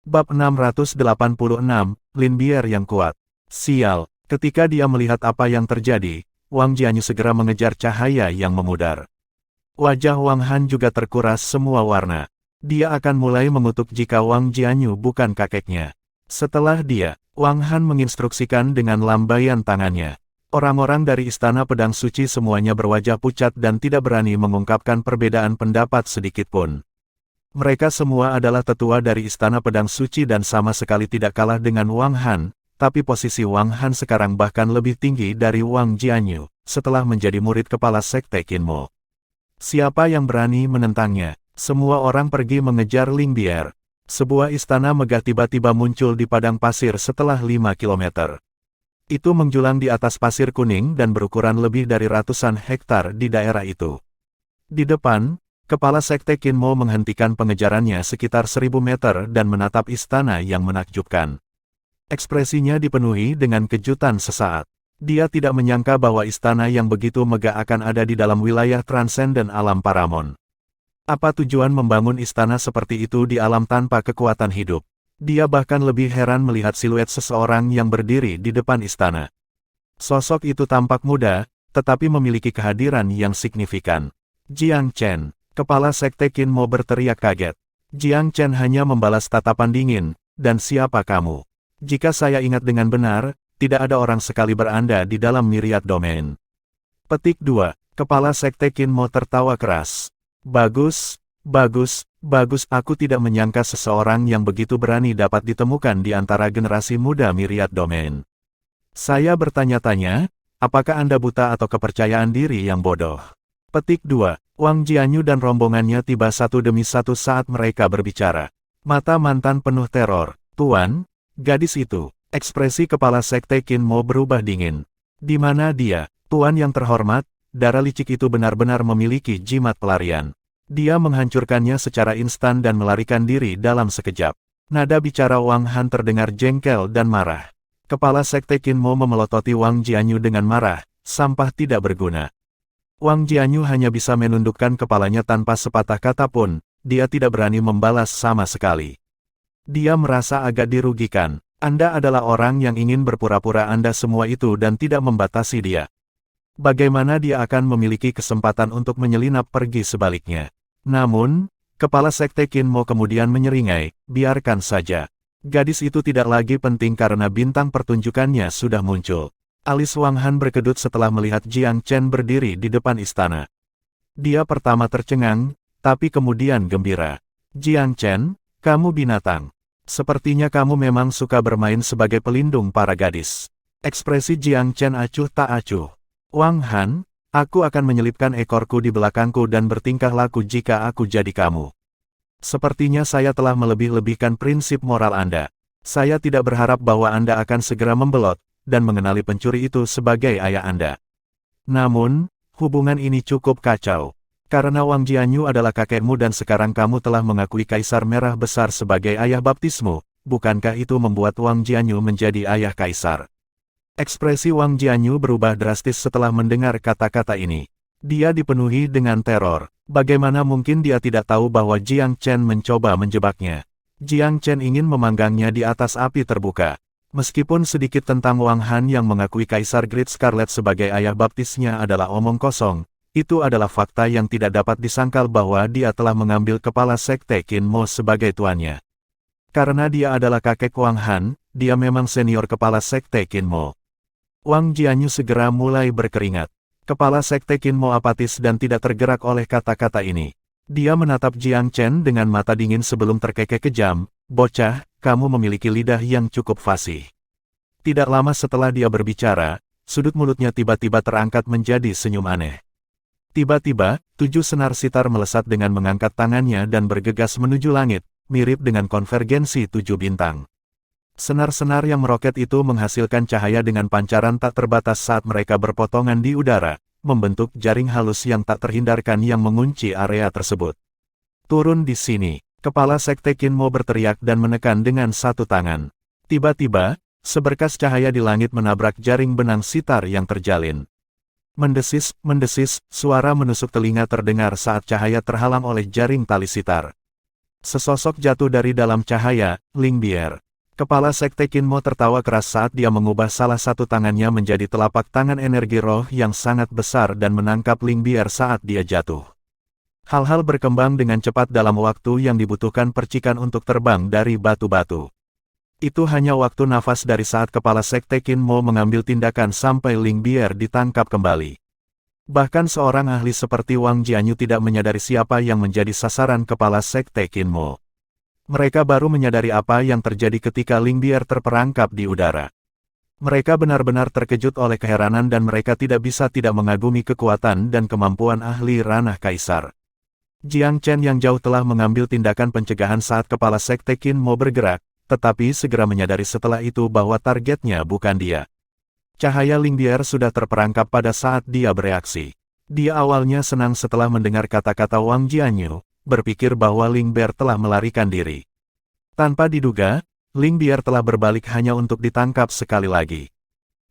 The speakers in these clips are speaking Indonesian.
Bab 686, Linbier yang kuat. Sial, ketika dia melihat apa yang terjadi, Wang Jianyu segera mengejar cahaya yang memudar. Wajah Wang Han juga terkuras semua warna. Dia akan mulai mengutuk jika Wang Jianyu bukan kakeknya. Setelah dia, Wang Han menginstruksikan dengan lambaian tangannya. Orang-orang dari Istana Pedang Suci semuanya berwajah pucat dan tidak berani mengungkapkan perbedaan pendapat sedikitpun. Mereka semua adalah tetua dari Istana Pedang Suci dan sama sekali tidak kalah dengan Wang Han, tapi posisi Wang Han sekarang bahkan lebih tinggi dari Wang Jianyu, setelah menjadi murid kepala Sekte Qinmo. Siapa yang berani menentangnya? Semua orang pergi mengejar Linbier. Sebuah istana megah tiba-tiba muncul di padang pasir setelah 5 kilometer. Itu menjulang di atas pasir kuning dan berukuran lebih dari ratusan hektar di daerah itu. Di depan, kepala Sekte Qinmo menghentikan pengejarannya sekitar 1000 meter dan menatap istana yang menakjubkan. Ekspresinya dipenuhi dengan kejutan sesaat. Dia tidak menyangka bahwa istana yang begitu megah akan ada di dalam wilayah transenden alam Paramon. Apa tujuan membangun istana seperti itu di alam tanpa kekuatan hidup? Dia bahkan lebih heran melihat siluet seseorang yang berdiri di depan istana. Sosok itu tampak muda, tetapi memiliki kehadiran yang signifikan. Jiang Chen, kepala Sekte Qinmo berteriak kaget. Jiang Chen hanya membalas tatapan dingin, dan siapa kamu? Jika saya ingat dengan benar, tidak ada orang sekaliber Anda di dalam Myriad Domain. Petik 2. Kepala Sekte Qinmo tertawa keras. Bagus, bagus, bagus. Aku tidak menyangka seseorang yang begitu berani dapat ditemukan di antara generasi muda Myriad Domain. Saya bertanya-tanya, apakah Anda buta atau kepercayaan diri yang bodoh? Petik 2. Wang Jianyu dan rombongannya tiba satu demi satu saat mereka berbicara. Mata mantan penuh teror. Tuan, gadis itu. Ekspresi kepala Sekte Qinmo berubah dingin. Di mana dia, Tuan yang terhormat? Darah licik itu benar-benar memiliki jimat pelarian. Dia menghancurkannya secara instan dan melarikan diri dalam sekejap. Nada bicara Wang Han terdengar jengkel dan marah. Kepala Sekte Qinmo memelototi Wang Jianyu dengan marah, sampah tidak berguna. Wang Jianyu hanya bisa menundukkan kepalanya tanpa sepatah kata pun, dia tidak berani membalas sama sekali. Dia merasa agak dirugikan. Anda adalah orang yang ingin berpura-pura Anda semua itu dan tidak membatasi dia. Bagaimana dia akan memiliki kesempatan untuk menyelinap pergi sebaliknya? Namun, kepala Sekte Qinmo kemudian menyeringai, biarkan saja. Gadis itu tidak lagi penting karena bintang pertunjukannya sudah muncul. Alis Wang Han berkedut setelah melihat Jiang Chen berdiri di depan istana. Dia pertama tercengang, tapi kemudian gembira. Jiang Chen, kamu binatang. Sepertinya kamu memang suka bermain sebagai pelindung para gadis. Ekspresi Jiang Chen acuh tak acuh. Wang Han, aku akan menyelipkan ekorku di belakangku dan bertingkah laku jika aku jadi kamu. Sepertinya saya telah melebih-lebihkan prinsip moral Anda. Saya tidak berharap bahwa Anda akan segera membelot, dan mengenali pencuri itu sebagai ayah Anda. Namun, hubungan ini cukup kacau. Karena Wang Jianyu adalah kakekmu dan sekarang kamu telah mengakui Kaisar Merah Besar sebagai ayah baptismu, bukankah itu membuat Wang Jianyu menjadi ayah kaisar? Ekspresi Wang Jianyu berubah drastis setelah mendengar kata-kata ini. Dia dipenuhi dengan teror. Bagaimana mungkin dia tidak tahu bahwa Jiang Chen mencoba menjebaknya? Jiang Chen ingin memanggangnya di atas api terbuka. Meskipun sedikit tentang Wang Han yang mengakui Kaisar Great Scarlet sebagai ayah baptisnya adalah omong kosong, itu adalah fakta yang tidak dapat disangkal bahwa dia telah mengambil kepala Sekte Qinmo sebagai tuannya. Karena dia adalah kakek Wang Han, dia memang senior kepala Sekte Qinmo. Wang Jianyu segera mulai berkeringat. Kepala Sekte Qinmo apatis dan tidak tergerak oleh kata-kata ini. Dia menatap Jiang Chen dengan mata dingin sebelum terkekeh kejam. Bocah, kamu memiliki lidah yang cukup fasih. Tidak lama setelah dia berbicara, sudut mulutnya tiba-tiba terangkat menjadi senyum aneh. Tiba-tiba, 7 senar sitar melesat dengan mengangkat tangannya dan bergegas menuju langit, mirip dengan konvergensi 7 bintang. Senar-senar yang meroket itu menghasilkan cahaya dengan pancaran tak terbatas saat mereka berpotongan di udara, membentuk jaring halus yang tak terhindarkan yang mengunci area tersebut. Turun di sini, kepala Sekte Qinmo berteriak dan menekan dengan satu tangan. Tiba-tiba, seberkas cahaya di langit menabrak jaring benang sitar yang terjalin. Mendesis, mendesis, suara menusuk telinga terdengar saat cahaya terhalang oleh jaring tali sitar. Sesosok jatuh dari dalam cahaya, Ling Bier. Kepala Sekte Kinmo tertawa keras saat dia mengubah salah satu tangannya menjadi telapak tangan energi roh yang sangat besar dan menangkap Ling Bier saat dia jatuh. Hal-hal berkembang dengan cepat dalam waktu yang dibutuhkan percikan untuk terbang dari batu-batu. Itu hanya waktu nafas dari saat Kepala Sekte Kinmo mengambil tindakan sampai Ling Bier ditangkap kembali. Bahkan seorang ahli seperti Wang Jianyu tidak menyadari siapa yang menjadi sasaran Kepala Sekte Kinmo. Mereka baru menyadari apa yang terjadi ketika Ling Bier terperangkap di udara. Mereka benar-benar terkejut oleh keheranan dan mereka tidak bisa tidak mengagumi kekuatan dan kemampuan ahli ranah kaisar. Jiang Chen yang jauh telah mengambil tindakan pencegahan saat Kepala Sekte Kinmo bergerak, tetapi segera menyadari setelah itu bahwa targetnya bukan dia. Cahaya Ling Bier sudah terperangkap pada saat dia bereaksi. Dia awalnya senang setelah mendengar kata-kata Wang Jianyu, berpikir bahwa Ling Bier telah melarikan diri. Tanpa diduga, Ling Bier telah berbalik hanya untuk ditangkap sekali lagi.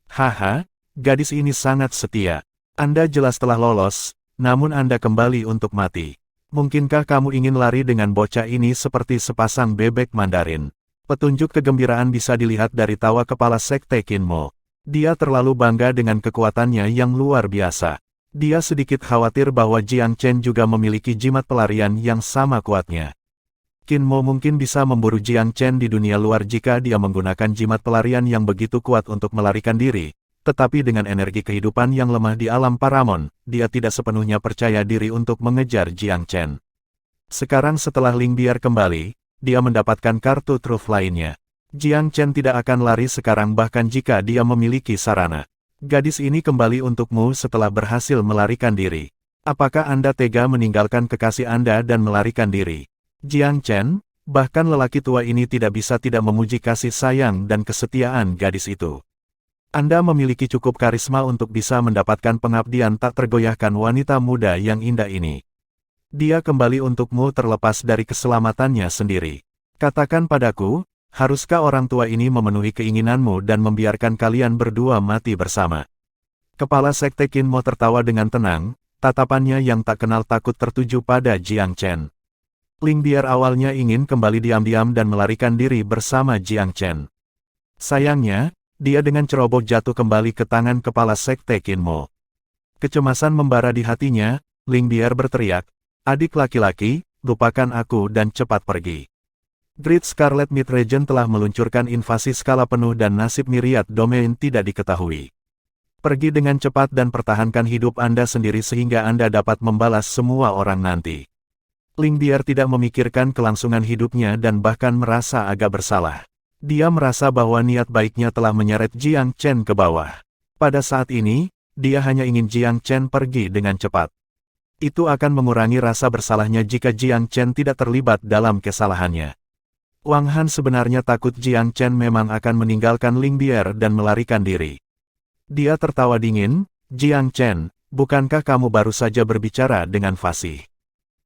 Haha, gadis ini sangat setia. Anda jelas telah lolos, namun Anda kembali untuk mati. Mungkinkah kamu ingin lari dengan bocah ini seperti sepasang bebek Mandarin? Petunjuk kegembiraan bisa dilihat dari tawa Kepala Sekte Kinmo. Dia terlalu bangga dengan kekuatannya yang luar biasa. Dia sedikit khawatir bahwa Jiang Chen juga memiliki jimat pelarian yang sama kuatnya. Kinmo mungkin bisa memburu Jiang Chen di dunia luar jika dia menggunakan jimat pelarian yang begitu kuat untuk melarikan diri, tetapi dengan energi kehidupan yang lemah di alam Paramon, dia tidak sepenuhnya percaya diri untuk mengejar Jiang Chen. Sekarang setelah Ling Bier kembali, dia mendapatkan kartu truf lainnya. Jiang Chen tidak akan lari sekarang bahkan jika dia memiliki sarana. Gadis ini kembali untukmu setelah berhasil melarikan diri. Apakah Anda tega meninggalkan kekasih Anda dan melarikan diri? Jiang Chen, bahkan lelaki tua ini tidak bisa tidak memuji kasih sayang dan kesetiaan gadis itu. Anda memiliki cukup karisma untuk bisa mendapatkan pengabdian tak tergoyahkan wanita muda yang indah ini. Dia kembali untukmu terlepas dari keselamatannya sendiri. Katakan padaku, haruskah orang tua ini memenuhi keinginanmu dan membiarkan kalian berdua mati bersama? Kepala Sekte Kinmo tertawa dengan tenang, tatapannya yang tak kenal takut tertuju pada Jiang Chen. Ling Bier awalnya ingin kembali diam-diam dan melarikan diri bersama Jiang Chen. Sayangnya, dia dengan ceroboh jatuh kembali ke tangan Kepala Sekte Kinmo. Kecemasan membara di hatinya, Ling Bier berteriak, "Adik laki-laki, lupakan aku dan cepat pergi." Great Scarlet Mid Region telah meluncurkan invasi skala penuh dan nasib Myriad Domain tidak diketahui. Pergi dengan cepat dan pertahankan hidup Anda sendiri sehingga Anda dapat membalas semua orang nanti. Ling Bier tidak memikirkan kelangsungan hidupnya dan bahkan merasa agak bersalah. Dia merasa bahwa niat baiknya telah menyeret Jiang Chen ke bawah. Pada saat ini, dia hanya ingin Jiang Chen pergi dengan cepat. Itu akan mengurangi rasa bersalahnya jika Jiang Chen tidak terlibat dalam kesalahannya. Wang Han sebenarnya takut Jiang Chen memang akan meninggalkan Ling Bier dan melarikan diri. Dia tertawa dingin, "Jiang Chen, bukankah kamu baru saja berbicara dengan fasih?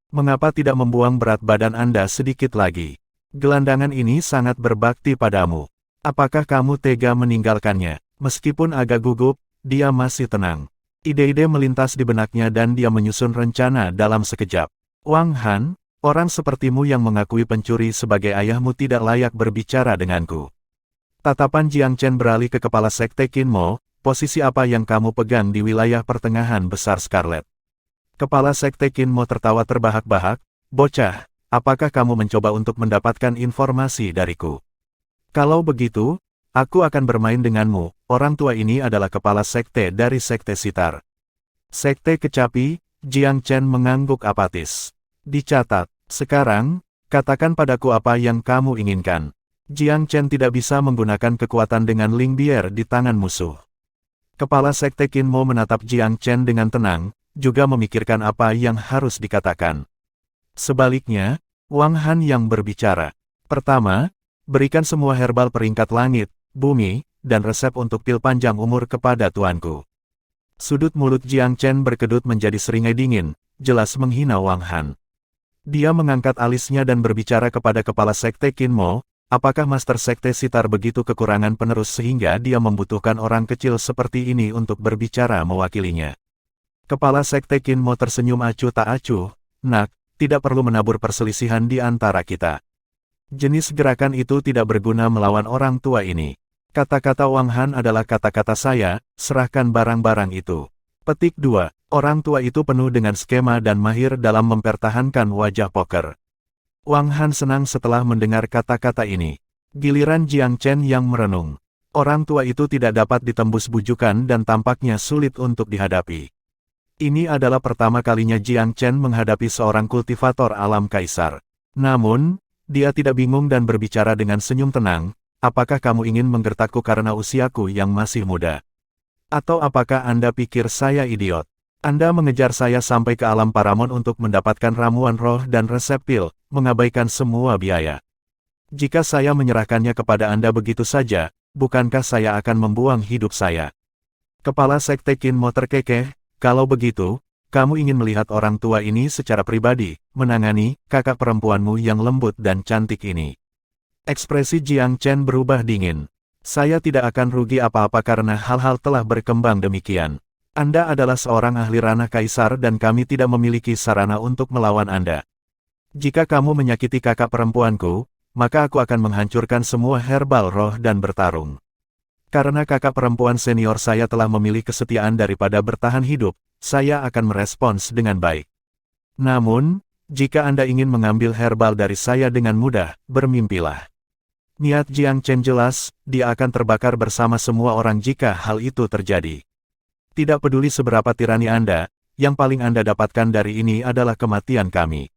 Mengapa tidak membuang berat badan Anda sedikit lagi? Gelandangan ini sangat berbakti padamu. Apakah kamu tega meninggalkannya?" Meskipun agak gugup, dia masih tenang. Ide-ide melintas di benaknya dan dia menyusun rencana dalam sekejap. "Wang Han, orang sepertimu yang mengakui pencuri sebagai ayahmu tidak layak berbicara denganku." Tatapan Jiang Chen beralih ke Kepala Sekte Kinmo, "Posisi apa yang kamu pegang di wilayah pertengahan besar Scarlet?" Kepala Sekte Kinmo tertawa terbahak-bahak, "Bocah, apakah kamu mencoba untuk mendapatkan informasi dariku? Kalau begitu, aku akan bermain denganmu." Orang tua ini adalah kepala sekte dari Sekte Sitar. Sekte Kecapi, Jiang Chen mengangguk apatis. "Dicatat, sekarang, katakan padaku apa yang kamu inginkan." Jiang Chen tidak bisa menggunakan kekuatan dengan Ling Bier di tangan musuh. Kepala Sekte Kinmo menatap Jiang Chen dengan tenang, juga memikirkan apa yang harus dikatakan. Sebaliknya, Wang Han yang berbicara. "Pertama, berikan semua herbal peringkat langit, bumi, dan resep untuk pil panjang umur kepada tuanku." Sudut mulut Jiang Chen berkedut menjadi seringai dingin, jelas menghina Wang Han. Dia mengangkat alisnya dan berbicara kepada Kepala Sekte Kinmo, "Apakah Master Sekte Sitar begitu kekurangan penerus sehingga dia membutuhkan orang kecil seperti ini untuk berbicara mewakilinya?" Kepala Sekte Kinmo tersenyum acuh tak acuh, "Nak, tidak perlu menabur perselisihan di antara kita. Jenis gerakan itu tidak berguna melawan orang tua ini. Kata-kata Wang Han adalah kata-kata saya, serahkan barang-barang itu. Petik 2. Orang tua itu penuh dengan skema dan mahir dalam mempertahankan wajah poker. Wang Han senang setelah mendengar kata-kata ini. Giliran Jiang Chen yang merenung. Orang tua itu tidak dapat ditembus bujukan dan tampaknya sulit untuk dihadapi. Ini adalah pertama kalinya Jiang Chen menghadapi seorang kultivator alam kaisar. Namun, dia tidak bingung dan berbicara dengan senyum tenang, apakah kamu ingin menggertakku karena usiaku yang masih muda? Atau apakah Anda pikir saya idiot? Anda mengejar saya sampai ke alam Paramount untuk mendapatkan ramuan roh dan resep pil, mengabaikan semua biaya. Jika saya menyerahkannya kepada Anda begitu saja, bukankah saya akan membuang hidup saya? Kepala Sekte Qin Mo terkekeh, kalau begitu, kamu ingin melihat orang tua ini secara pribadi, menangani kakak perempuanmu yang lembut dan cantik ini. Ekspresi Jiang Chen berubah dingin. Saya tidak akan rugi apa-apa karena hal-hal telah berkembang demikian. Anda adalah seorang ahli ranah kaisar dan kami tidak memiliki sarana untuk melawan Anda. Jika kamu menyakiti kakak perempuanku, maka aku akan menghancurkan semua herbal roh dan bertarung. Karena kakak perempuan senior saya telah memilih kesetiaan daripada bertahan hidup, saya akan merespons dengan baik. Namun, jika Anda ingin mengambil herbal dari saya dengan mudah, bermimpilah. Niat Jiang Chen jelas, dia akan terbakar bersama semua orang jika hal itu terjadi. Tidak peduli seberapa tirani Anda, yang paling Anda dapatkan dari ini adalah kematian kami.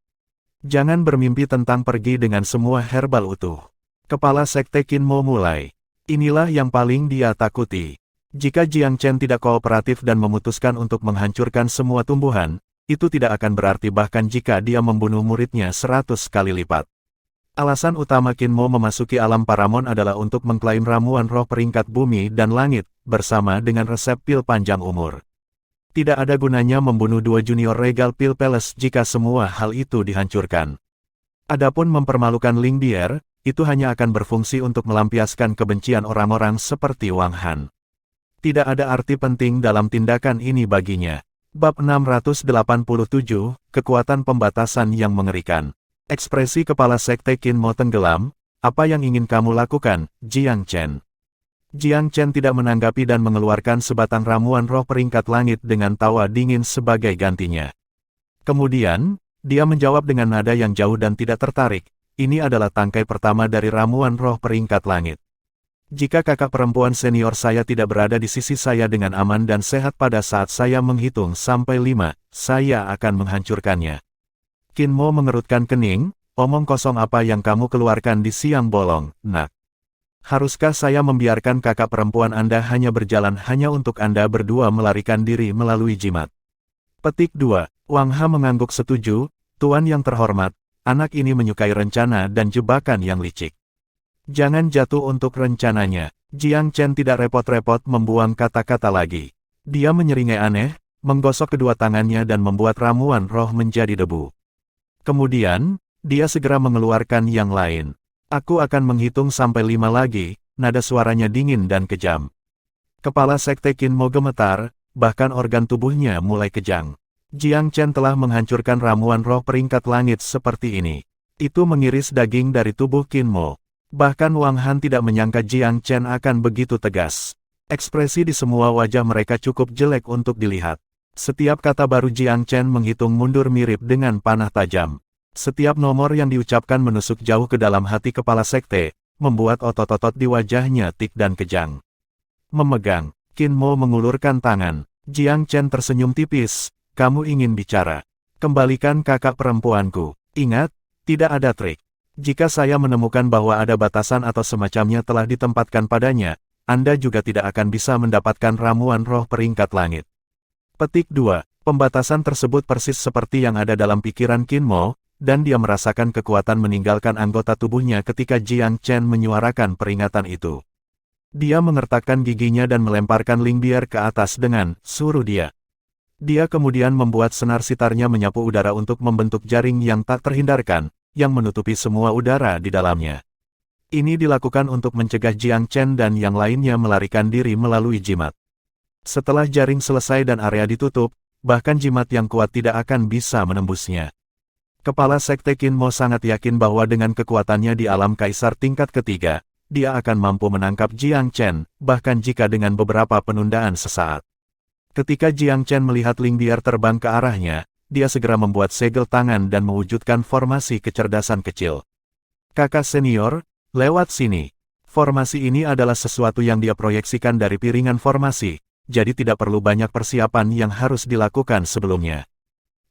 Jangan bermimpi tentang pergi dengan semua herbal utuh. Kepala Sekte Qin Mo mulai. Inilah yang paling dia takuti. Jika Jiang Chen tidak kooperatif dan memutuskan untuk menghancurkan semua tumbuhan, itu tidak akan berarti bahkan jika dia membunuh muridnya 100 kali lipat. Alasan utama Qin Mo memasuki alam Paramount adalah untuk mengklaim ramuan roh peringkat bumi dan langit, bersama dengan resep pil panjang umur. Tidak ada gunanya membunuh 2 junior Regal Pil Palace jika semua hal itu dihancurkan. Adapun mempermalukan Ling Bier, itu hanya akan berfungsi untuk melampiaskan kebencian orang-orang seperti Wang Han. Tidak ada arti penting dalam tindakan ini baginya. Bab 687, Kekuatan Pembatasan yang Mengerikan. Ekspresi Kepala Sekte Qin Mo tenggelam, apa yang ingin kamu lakukan, Jiang Chen? Jiang Chen tidak menanggapi dan mengeluarkan sebatang ramuan roh peringkat langit dengan tawa dingin sebagai gantinya. Kemudian, dia menjawab dengan nada yang jauh dan tidak tertarik, ini adalah tangkai pertama dari ramuan roh peringkat langit. Jika kakak perempuan senior saya tidak berada di sisi saya dengan aman dan sehat pada saat saya menghitung sampai 5, saya akan menghancurkannya. Qin Mo mengerutkan kening, omong kosong apa yang kamu keluarkan di siang bolong, nak. Haruskah saya membiarkan kakak perempuan Anda hanya berjalan hanya untuk Anda berdua melarikan diri melalui jimat? Petik 2. Wang Ha mengangguk setuju, Tuan yang terhormat, anak ini menyukai rencana dan jebakan yang licik. Jangan jatuh untuk rencananya. Jiang Chen tidak repot-repot membuang kata-kata lagi. Dia menyeringai aneh, menggosok kedua tangannya dan membuat ramuan roh menjadi debu. Kemudian, dia segera mengeluarkan yang lain. Aku akan menghitung sampai 5 lagi, nada suaranya dingin dan kejam. Kepala Sekte Qin Mo gemetar, bahkan organ tubuhnya mulai kejang. Jiang Chen telah menghancurkan ramuan roh peringkat langit seperti ini. Itu mengiris daging dari tubuh Qin Mo. Bahkan Wang Han tidak menyangka Jiang Chen akan begitu tegas. Ekspresi di semua wajah mereka cukup jelek untuk dilihat. Setiap kata baru Jiang Chen menghitung mundur mirip dengan panah tajam. Setiap nomor yang diucapkan menusuk jauh ke dalam hati kepala sekte, membuat otot-otot di wajahnya tik dan kejang. Memegang, Qin Mo mengulurkan tangan. Jiang Chen tersenyum tipis, kamu ingin bicara. Kembalikan kakak perempuanku. Ingat, tidak ada trik. Jika saya menemukan bahwa ada batasan atau semacamnya telah ditempatkan padanya, Anda juga tidak akan bisa mendapatkan ramuan roh peringkat langit. Petik 2. Pembatasan tersebut persis seperti yang ada dalam pikiran Qin Mo, dan dia merasakan kekuatan meninggalkan anggota tubuhnya ketika Jiang Chen menyuarakan peringatan itu. Dia mengertakkan giginya dan melemparkan Ling Bier ke atas dengan, suruh dia. Dia kemudian membuat senar sitarnya menyapu udara untuk membentuk jaring yang tak terhindarkan, yang menutupi semua udara di dalamnya. Ini dilakukan untuk mencegah Jiang Chen dan yang lainnya melarikan diri melalui jimat. Setelah jaring selesai dan area ditutup, bahkan jimat yang kuat tidak akan bisa menembusnya. Kepala Sekte Qin Mo sangat yakin bahwa dengan kekuatannya di alam kaisar tingkat ketiga, dia akan mampu menangkap Jiang Chen, bahkan jika dengan beberapa penundaan sesaat. Ketika Jiang Chen melihat Ling Bier terbang ke arahnya, dia segera membuat segel tangan dan mewujudkan formasi kecerdasan kecil. Kakak senior, lewat sini. Formasi ini adalah sesuatu yang dia proyeksikan dari piringan formasi, jadi tidak perlu banyak persiapan yang harus dilakukan sebelumnya.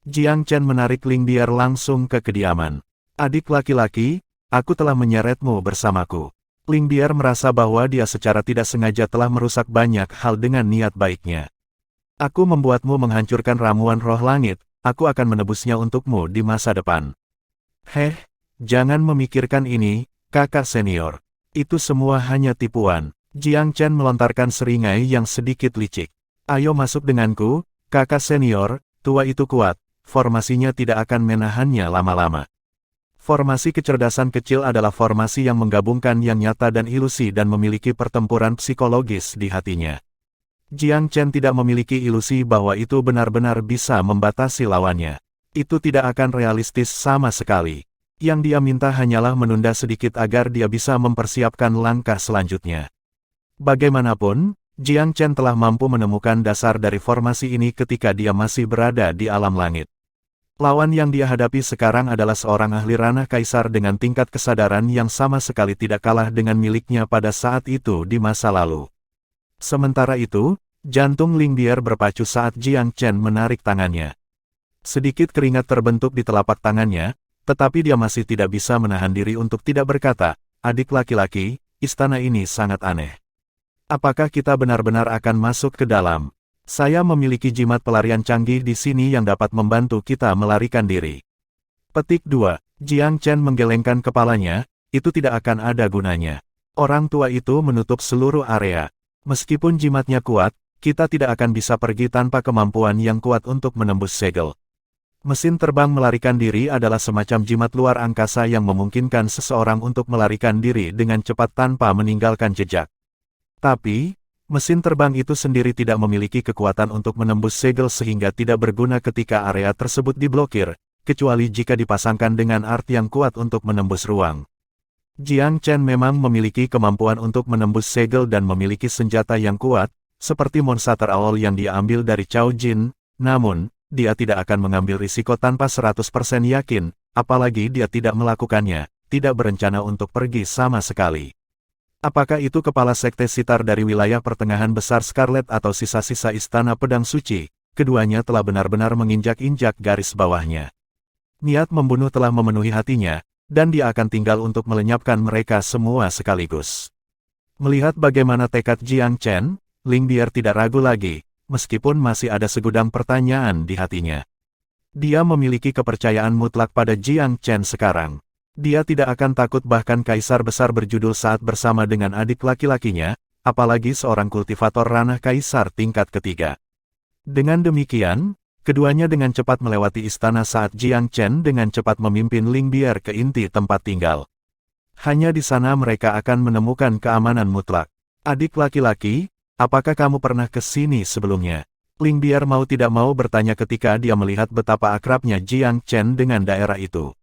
Jiang Chen menarik Ling Bier langsung ke kediaman. Adik laki-laki, aku telah menyeretmu bersamaku. Ling Bier merasa bahwa dia secara tidak sengaja telah merusak banyak hal dengan niat baiknya. Aku membuatmu menghancurkan ramuan roh langit, aku akan menebusnya untukmu di masa depan. Jangan memikirkan ini, kakak senior. Itu semua hanya tipuan. Jiang Chen melontarkan seringai yang sedikit licik. Ayo masuk denganku, kakak senior, tua itu kuat. Formasinya tidak akan menahannya lama-lama. Formasi kecerdasan kecil adalah formasi yang menggabungkan yang nyata dan ilusi dan memiliki pertempuran psikologis di hatinya. Jiang Chen tidak memiliki ilusi bahwa itu benar-benar bisa membatasi lawannya. Itu tidak akan realistis sama sekali. Yang dia minta hanyalah menunda sedikit agar dia bisa mempersiapkan langkah selanjutnya. Bagaimanapun, Jiang Chen telah mampu menemukan dasar dari formasi ini ketika dia masih berada di alam langit. Lawan yang dia hadapi sekarang adalah seorang ahli ranah kaisar dengan tingkat kesadaran yang sama sekali tidak kalah dengan miliknya pada saat itu di masa lalu. Sementara itu, jantung Ling Bier berpacu saat Jiang Chen menarik tangannya. Sedikit keringat terbentuk di telapak tangannya, tetapi dia masih tidak bisa menahan diri untuk tidak berkata, adik laki-laki, istana ini sangat aneh. Apakah kita benar-benar akan masuk ke dalam? Saya memiliki jimat pelarian canggih di sini yang dapat membantu kita melarikan diri. Petik 2. Jiang Chen menggelengkan kepalanya, itu tidak akan ada gunanya. Orang tua itu menutup seluruh area. Meskipun jimatnya kuat, kita tidak akan bisa pergi tanpa kemampuan yang kuat untuk menembus segel. Mesin terbang melarikan diri adalah semacam jimat luar angkasa yang memungkinkan seseorang untuk melarikan diri dengan cepat tanpa meninggalkan jejak. Tapi, mesin terbang itu sendiri tidak memiliki kekuatan untuk menembus segel sehingga tidak berguna ketika area tersebut diblokir, kecuali jika dipasangkan dengan art yang kuat untuk menembus ruang. Jiang Chen memang memiliki kemampuan untuk menembus segel dan memiliki senjata yang kuat, seperti monster awal yang dia ambil dari Cao Jin, namun, dia tidak akan mengambil risiko tanpa 100% yakin, apalagi dia tidak melakukannya, tidak berencana untuk pergi sama sekali. Apakah itu kepala sekte sitar dari wilayah pertengahan besar Scarlet atau sisa-sisa istana pedang suci, keduanya telah benar-benar menginjak-injak garis bawahnya. Niat membunuh telah memenuhi hatinya, dan dia akan tinggal untuk melenyapkan mereka semua sekaligus. Melihat bagaimana tekad Jiang Chen, Ling Bier tidak ragu lagi, meskipun masih ada segudang pertanyaan di hatinya. Dia memiliki kepercayaan mutlak pada Jiang Chen sekarang. Dia tidak akan takut bahkan kaisar besar berjudul saat bersama dengan adik laki-lakinya, apalagi seorang kultivator ranah kaisar tingkat ketiga. Dengan demikian, keduanya dengan cepat melewati istana saat Jiang Chen dengan cepat memimpin Ling Bier ke inti tempat tinggal. Hanya di sana mereka akan menemukan keamanan mutlak. Adik laki-laki, apakah kamu pernah ke sini sebelumnya? Ling Bier mau tidak mau bertanya ketika dia melihat betapa akrabnya Jiang Chen dengan daerah itu.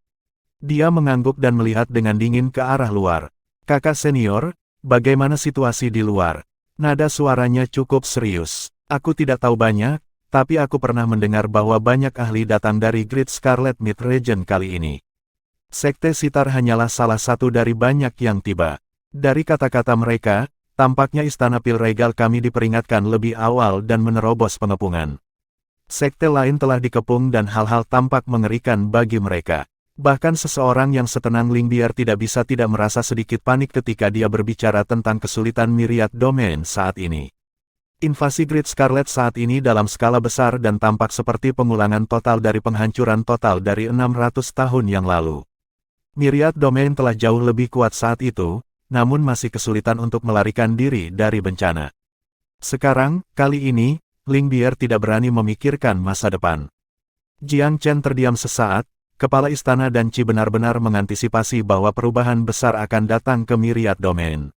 Dia mengangguk dan melihat dengan dingin ke arah luar. Kakak senior, bagaimana situasi di luar? Nada suaranya cukup serius. Aku tidak tahu banyak, tapi aku pernah mendengar bahwa banyak ahli datang dari Great Scarlet Mid Region kali ini. Sekte Sitar hanyalah salah satu dari banyak yang tiba. Dari kata-kata mereka, tampaknya istana Pil Regal kami diperingatkan lebih awal dan menerobos pengepungan. Sekte lain telah dikepung dan hal-hal tampak mengerikan bagi mereka. Bahkan seseorang yang setenang Ling Bier tidak bisa tidak merasa sedikit panik ketika dia berbicara tentang kesulitan Myriad Domain saat ini. Invasi Great Scarlet saat ini dalam skala besar dan tampak seperti pengulangan total dari penghancuran total dari 600 tahun yang lalu. Myriad Domain telah jauh lebih kuat saat itu, namun masih kesulitan untuk melarikan diri dari bencana. Sekarang, kali ini, Ling Bier tidak berani memikirkan masa depan. Jiang Chen terdiam sesaat. Kepala istana dan Qi benar-benar mengantisipasi bahwa perubahan besar akan datang ke Myriad Domain.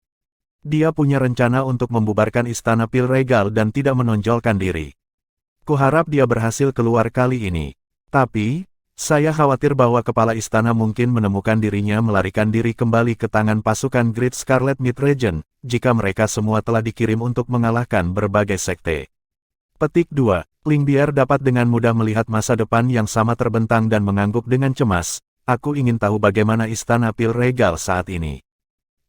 Dia punya rencana untuk membubarkan istana Pil Regal dan tidak menonjolkan diri. Kuharap dia berhasil keluar kali ini. Tapi, Saya khawatir bahwa kepala istana mungkin menemukan dirinya melarikan diri kembali ke tangan pasukan Great Scarlet Mid-Region, jika mereka semua telah dikirim untuk mengalahkan berbagai sekte. Petik 2. Lingbier dapat dengan mudah melihat masa depan yang sama terbentang dan mengangguk dengan cemas. Aku ingin tahu bagaimana istana Pil Regal saat ini.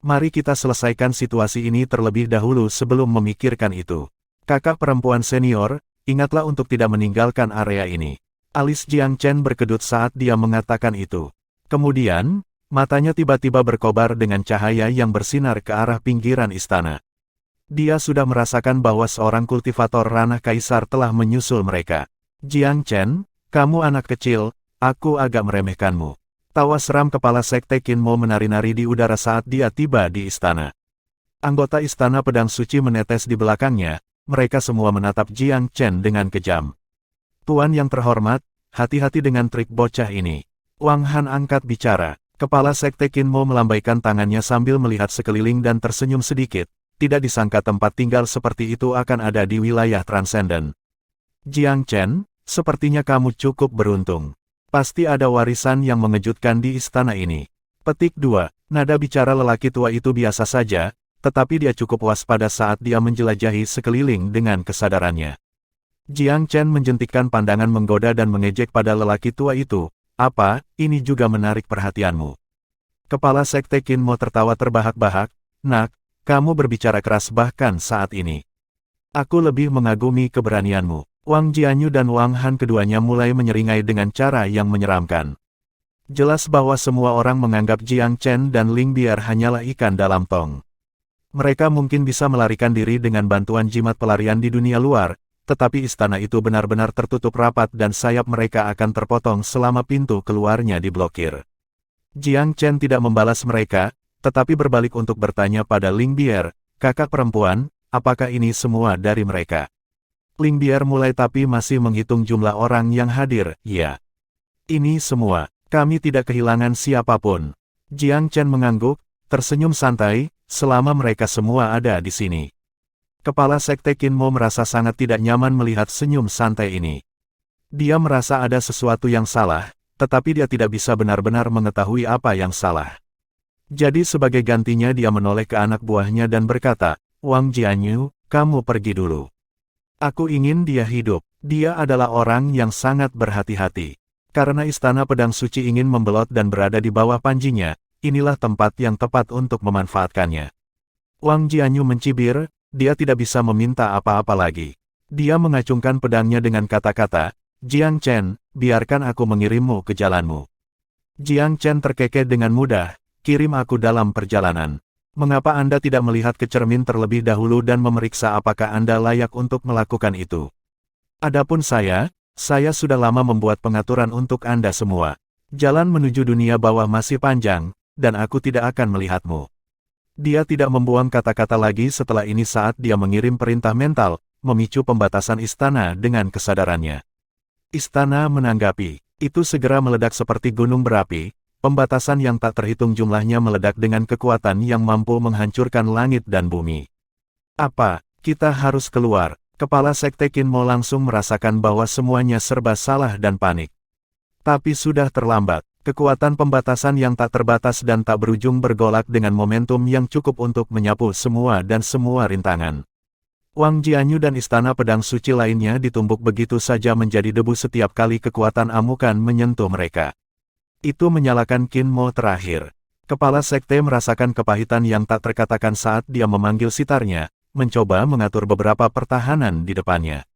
Mari kita selesaikan situasi ini terlebih dahulu sebelum memikirkan itu. Kakak perempuan senior, ingatlah untuk tidak meninggalkan area ini. Alis Jiang Chen berkedut saat dia mengatakan itu. Kemudian, matanya tiba-tiba berkobar dengan cahaya yang bersinar ke arah pinggiran istana. Dia sudah merasakan bahwa seorang kultivator ranah kaisar telah menyusul mereka. Jiang Chen, kamu anak kecil, aku agak meremehkanmu. Tawa seram kepala sekte Qin Mo menari-nari di udara saat dia tiba di istana. Anggota istana pedang suci menetes di belakangnya, mereka semua menatap Jiang Chen dengan kejam. Tuan yang terhormat, hati-hati dengan trik bocah ini. Wang Han angkat bicara. Kepala sekte Qin Mo melambaikan tangannya sambil melihat sekeliling dan tersenyum sedikit. Tidak disangka tempat tinggal seperti itu akan ada di wilayah transenden. Jiang Chen, sepertinya kamu cukup beruntung. Pasti ada warisan yang mengejutkan di istana ini. Petik 2. Nada bicara lelaki tua itu biasa saja, tetapi dia cukup waspada saat dia menjelajahi sekeliling dengan kesadarannya. Jiang Chen menjentikkan pandangan menggoda dan mengejek pada lelaki tua itu. Apa, ini juga menarik perhatianmu? Kepala sekte Qin Mo tertawa terbahak-bahak. Nak, kamu berbicara keras bahkan saat ini. Aku lebih mengagumi keberanianmu. Wang Jianyu dan Wang Han keduanya mulai menyeringai dengan cara yang menyeramkan. Jelas bahwa semua orang menganggap Jiang Chen dan Lingbier hanyalah ikan dalam tong. Mereka mungkin bisa melarikan diri dengan bantuan jimat pelarian di dunia luar, tetapi istana itu benar-benar tertutup rapat dan sayap mereka akan terpotong selama pintu keluarnya diblokir. Jiang Chen tidak membalas mereka, tetapi berbalik untuk bertanya pada Lingbier, kakak perempuan, apakah ini semua dari mereka? Lingbier mulai tapi masih menghitung jumlah orang yang hadir, ya. Ini semua, kami tidak kehilangan siapapun. Jiang Chen mengangguk, tersenyum santai, selama mereka semua ada di sini. Kepala sekte Qin Mo merasa sangat tidak nyaman melihat senyum santai ini. Dia merasa ada sesuatu yang salah, tetapi dia tidak bisa benar-benar mengetahui apa yang salah. Jadi sebagai gantinya dia menoleh ke anak buahnya dan berkata, Wang Jianyu, kamu pergi dulu. Aku ingin dia hidup. Dia adalah orang yang sangat berhati-hati. Karena istana pedang suci ingin membelot dan berada di bawah panjinya, inilah tempat yang tepat untuk memanfaatkannya. Wang Jianyu mencibir, dia tidak bisa meminta apa-apa lagi. Dia mengacungkan pedangnya dengan kata-kata, Jiang Chen, biarkan aku mengirimmu ke jalanmu. Jiang Chen terkekeh dengan mudah. Kirim aku dalam perjalanan. Mengapa Anda tidak melihat ke cermin terlebih dahulu dan memeriksa apakah Anda layak untuk melakukan itu? Adapun saya sudah lama membuat pengaturan untuk Anda semua. Jalan menuju dunia bawah masih panjang, dan aku tidak akan melihatmu. Dia tidak membuang kata-kata lagi setelah ini saat dia mengirim perintah mental, memicu pembatasan istana dengan kesadarannya. Istana menanggapi, itu segera meledak seperti gunung berapi. Pembatasan yang tak terhitung jumlahnya meledak dengan kekuatan yang mampu menghancurkan langit dan bumi. Apa, kita harus keluar? Kepala sekte Qin Mo langsung merasakan bahwa semuanya serba salah dan panik. Tapi sudah terlambat. Kekuatan pembatasan yang tak terbatas dan tak berujung bergolak dengan momentum yang cukup untuk menyapu semua rintangan. Wang Jianyu dan istana pedang suci lainnya ditumbuk begitu saja menjadi debu setiap kali kekuatan amukan menyentuh mereka. Itu menyalakan Qin Mo terakhir. Kepala sekte merasakan kepahitan yang tak terkatakan saat dia memanggil sitarnya, mencoba mengatur beberapa pertahanan di depannya.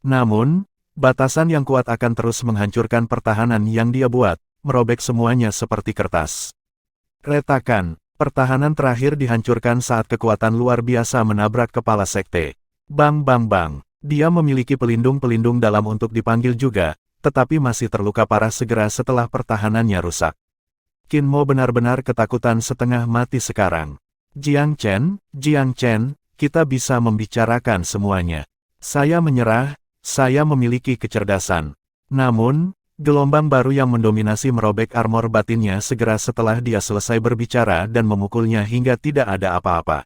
Namun, batasan yang kuat akan terus menghancurkan pertahanan yang dia buat, merobek semuanya seperti kertas. Retakan, pertahanan terakhir dihancurkan saat kekuatan luar biasa menabrak kepala sekte. Bang bang bang, dia memiliki pelindung-pelindung dalam untuk dipanggil juga, tetapi masih terluka parah segera setelah pertahanannya rusak. Qin Mo benar-benar ketakutan setengah mati sekarang. Jiang Chen, kita bisa membicarakan semuanya. Saya menyerah, saya memiliki kecerdasan. Namun, gelombang baru yang mendominasi merobek armor batinnya segera setelah dia selesai berbicara dan memukulnya hingga tidak ada apa-apa.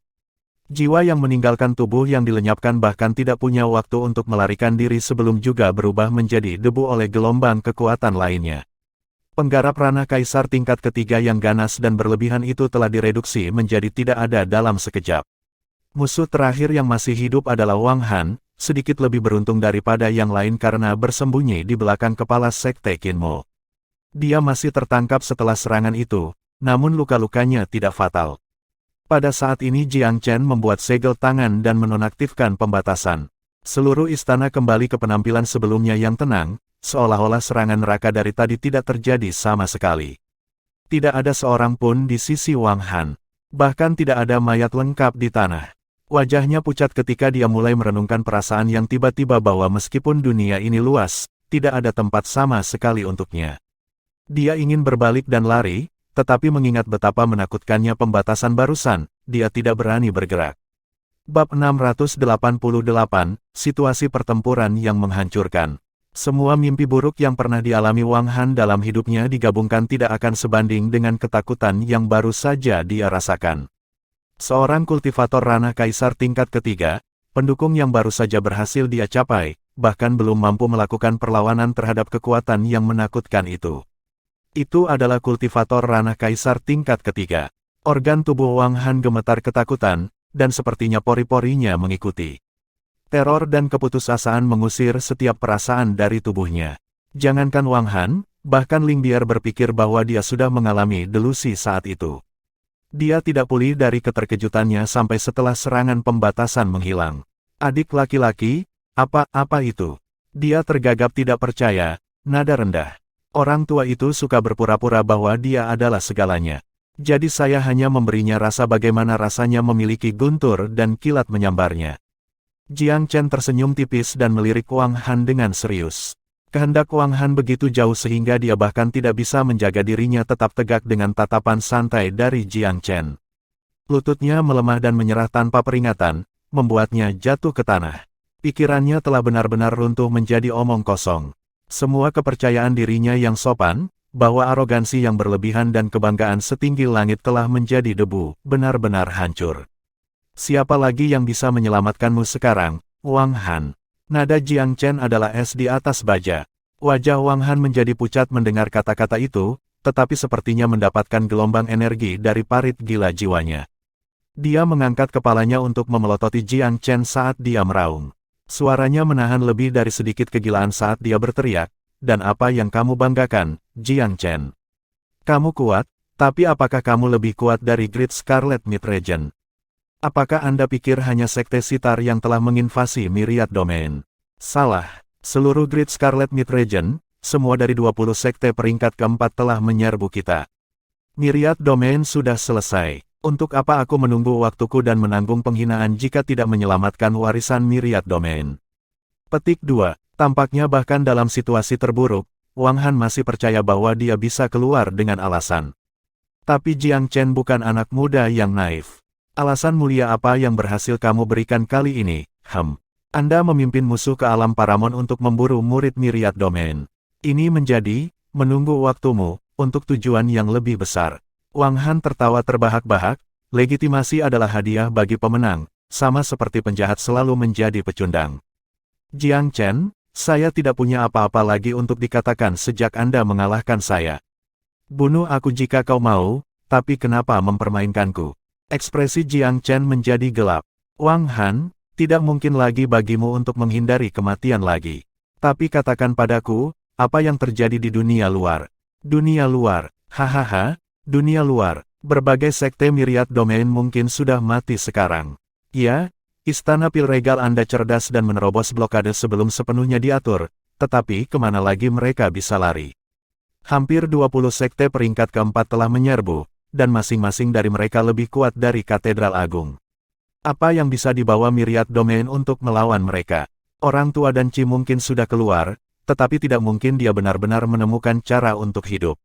Jiwa yang meninggalkan tubuh yang dilenyapkan bahkan tidak punya waktu untuk melarikan diri sebelum juga berubah menjadi debu oleh gelombang kekuatan lainnya. Penggarap ranah kaisar tingkat ketiga yang ganas dan berlebihan itu telah direduksi menjadi tidak ada dalam sekejap. Musuh terakhir yang masih hidup adalah Wang Han, sedikit lebih beruntung daripada yang lain karena bersembunyi di belakang kepala Sekte Qinmo. Dia masih tertangkap setelah serangan itu, namun luka-lukanya tidak fatal. Pada saat ini Jiang Chen membuat segel tangan dan menonaktifkan pembatasan. Seluruh istana kembali ke penampilan sebelumnya yang tenang, seolah-olah serangan neraka dari tadi tidak terjadi sama sekali. Tidak ada seorang pun di sisi Wang Han. Bahkan tidak ada mayat lengkap di tanah. Wajahnya pucat ketika dia mulai merenungkan perasaan yang tiba-tiba bahwa meskipun dunia ini luas, tidak ada tempat sama sekali untuknya. Dia ingin berbalik dan lari, tetapi mengingat betapa menakutkannya pembatasan barusan, dia tidak berani bergerak. Bab 688, Situasi Pertempuran yang Menghancurkan. Semua mimpi buruk yang pernah dialami Wang Han dalam hidupnya digabungkan tidak akan sebanding dengan ketakutan yang baru saja dia rasakan. Seorang kultivator ranah kaisar tingkat ketiga, pendukung yang baru saja berhasil dia capai, bahkan belum mampu melakukan perlawanan terhadap kekuatan yang menakutkan itu. Itu adalah kultivator ranah kaisar tingkat ketiga. Organ tubuh Wang Han gemetar ketakutan, dan sepertinya pori-porinya mengikuti. Teror dan keputusasaan mengusir setiap perasaan dari tubuhnya. Jangankan Wang Han, bahkan Ling Bier berpikir bahwa dia sudah mengalami delusi saat itu. Dia tidak pulih dari keterkejutannya sampai setelah serangan pembatasan menghilang. Adik laki-laki, apa itu? Dia tergagap tidak percaya, nada rendah. Orang tua itu suka berpura-pura bahwa dia adalah segalanya. Jadi saya hanya memberinya rasa bagaimana rasanya memiliki guntur dan kilat menyambarnya. Jiang Chen tersenyum tipis dan melirik Wang Han dengan serius. Kehendak Wang Han begitu jauh sehingga dia bahkan tidak bisa menjaga dirinya tetap tegak dengan tatapan santai dari Jiang Chen. Lututnya melemah dan menyerah tanpa peringatan, membuatnya jatuh ke tanah. Pikirannya telah benar-benar runtuh menjadi omong kosong. Semua kepercayaan dirinya yang sopan, bahwa arogansi yang berlebihan dan kebanggaan setinggi langit telah menjadi debu, benar-benar hancur. Siapa lagi yang bisa menyelamatkanmu sekarang, Wang Han? Nada Jiang Chen adalah es di atas baja. Wajah Wang Han menjadi pucat mendengar kata-kata itu, tetapi sepertinya mendapatkan gelombang energi dari parit gila jiwanya. Dia mengangkat kepalanya untuk memelototi Jiang Chen saat dia meraung. Suaranya menahan lebih dari sedikit kegilaan saat dia berteriak, dan apa yang kamu banggakan, Jiang Chen? Kamu kuat, tapi apakah kamu lebih kuat dari Great Scarlet Mid Region? Apakah Anda pikir hanya Sekte Sitar yang telah menginvasi Myriad Domain? Salah. Seluruh Great Scarlet Mid Region, semua dari 20 sekte peringkat keempat telah menyerbu kita. Myriad Domain sudah selesai. Untuk apa aku menunggu waktuku dan menanggung penghinaan jika tidak menyelamatkan warisan Myriad Domain? Petik 2. Tampaknya bahkan dalam situasi terburuk, Wang Han masih percaya bahwa dia bisa keluar dengan alasan. Tapi Jiang Chen bukan anak muda yang naif. Alasan mulia apa yang berhasil kamu berikan kali ini, Anda memimpin musuh ke alam Paramon untuk memburu murid Myriad Domain. Ini menunggu waktumu, untuk tujuan yang lebih besar. Wang Han tertawa terbahak-bahak, legitimasi adalah hadiah bagi pemenang, sama seperti penjahat selalu menjadi pecundang. Jiang Chen, saya tidak punya apa-apa lagi untuk dikatakan sejak Anda mengalahkan saya. Bunuh aku jika kau mau, tapi kenapa mempermainkanku? Ekspresi Jiang Chen menjadi gelap. Wang Han, tidak mungkin lagi bagimu untuk menghindari kematian lagi. Tapi katakan padaku, apa yang terjadi di dunia luar? Dunia luar, hahaha, dunia luar. Berbagai sekte Myriad Domain mungkin sudah mati sekarang. Ya, Istana Pil Regal Anda cerdas dan menerobos blokade sebelum sepenuhnya diatur, tetapi kemana lagi mereka bisa lari? Hampir 20 sekte peringkat keempat telah menyerbu, dan masing-masing dari mereka lebih kuat dari Katedral Agung. Apa yang bisa dibawa Myriad Domain untuk melawan mereka? Orang tua dan Qi mungkin sudah keluar, tetapi tidak mungkin dia benar-benar menemukan cara untuk hidup.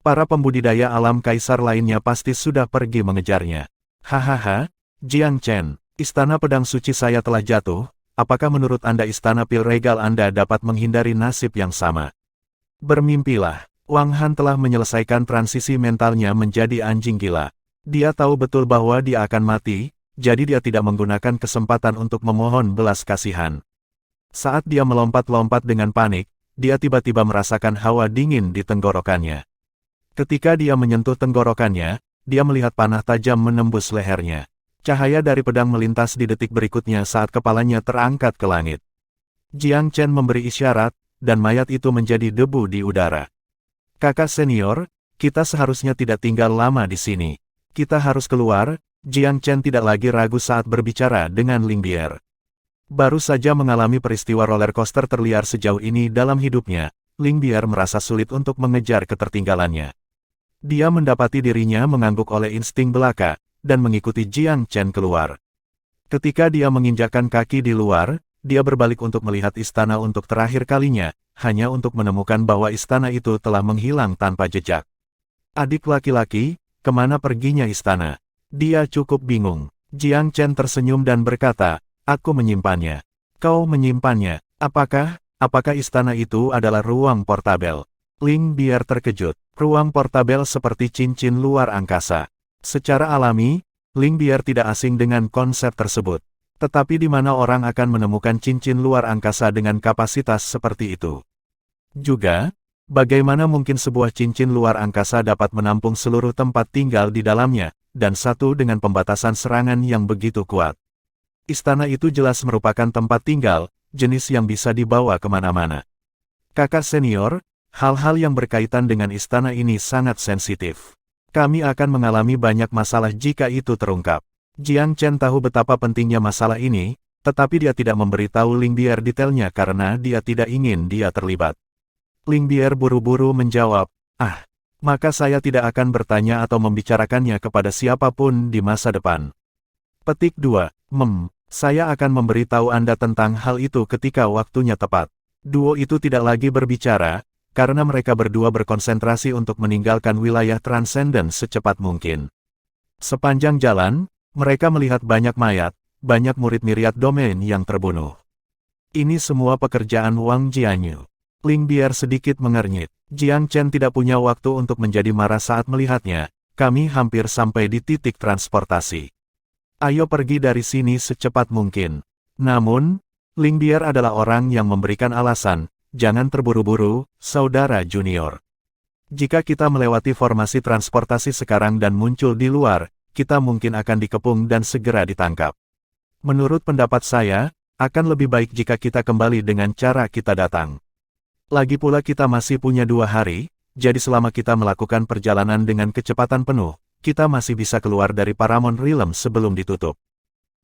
Para pembudidaya alam kaisar lainnya pasti sudah pergi mengejarnya. Hahaha, Jiang Chen, Istana Pedang Suci saya telah jatuh, apakah menurut Anda Istana Pil Regal Anda dapat menghindari nasib yang sama? Bermimpilah. Wang Han telah menyelesaikan transisi mentalnya menjadi anjing gila. Dia tahu betul bahwa dia akan mati, jadi dia tidak menggunakan kesempatan untuk memohon belas kasihan. Saat dia melompat-lompat dengan panik, dia tiba-tiba merasakan hawa dingin di tenggorokannya. Ketika dia menyentuh tenggorokannya, dia melihat panah tajam menembus lehernya. Cahaya dari pedang melintas di detik berikutnya saat kepalanya terangkat ke langit. Jiang Chen memberi isyarat, dan mayat itu menjadi debu di udara. Kakak senior, kita seharusnya tidak tinggal lama di sini. Kita harus keluar. Jiang Chen tidak lagi ragu saat berbicara dengan Ling Bier. Baru saja mengalami peristiwa roller coaster terliar sejauh ini dalam hidupnya, Ling Bier merasa sulit untuk mengejar ketertinggalannya. Dia mendapati dirinya mengangguk oleh insting belaka, dan mengikuti Jiang Chen keluar. Ketika dia menginjakkan kaki di luar, dia berbalik untuk melihat istana untuk terakhir kalinya, hanya untuk menemukan bahwa istana itu telah menghilang tanpa jejak. Adik laki-laki, kemana perginya istana? Dia cukup bingung. Jiang Chen tersenyum dan berkata, aku menyimpannya. Kau menyimpannya. Apakah istana itu adalah ruang portabel? Ling Bier terkejut. Ruang portabel seperti cincin luar angkasa. Secara alami, Ling Bier tidak asing dengan konsep tersebut. Tetapi di mana orang akan menemukan cincin luar angkasa dengan kapasitas seperti itu? Juga, bagaimana mungkin sebuah cincin luar angkasa dapat menampung seluruh tempat tinggal di dalamnya, dan satu dengan pembatasan serangan yang begitu kuat? Istana itu jelas merupakan tempat tinggal, jenis yang bisa dibawa kemana-mana. Kakak senior, hal-hal yang berkaitan dengan istana ini sangat sensitif. Kami akan mengalami banyak masalah jika itu terungkap. Jiang Chen tahu betapa pentingnya masalah ini, tetapi dia tidak memberitahu Ling Bier detailnya karena dia tidak ingin dia terlibat. Ling Bier buru-buru menjawab, maka saya tidak akan bertanya atau membicarakannya kepada siapapun di masa depan. Petik 2. Saya akan memberitahu Anda tentang hal itu ketika waktunya tepat. Duo itu tidak lagi berbicara, karena mereka berdua berkonsentrasi untuk meninggalkan wilayah Transcendent secepat mungkin. Sepanjang jalan, mereka melihat banyak mayat, banyak murid Myriad Domain yang terbunuh. Ini semua pekerjaan Wang Jianyu. Ling Bier sedikit mengernyit. Jiang Chen tidak punya waktu untuk menjadi marah saat melihatnya. Kami hampir sampai di titik transportasi. Ayo pergi dari sini secepat mungkin. Namun, Ling Bier adalah orang yang memberikan alasan, jangan terburu-buru, saudara junior. Jika kita melewati formasi transportasi sekarang dan muncul di luar, kita mungkin akan dikepung dan segera ditangkap. Menurut pendapat saya, akan lebih baik jika kita kembali dengan cara kita datang. Lagi pula kita masih punya 2 hari, jadi selama kita melakukan perjalanan dengan kecepatan penuh, kita masih bisa keluar dari Paramount Realm sebelum ditutup.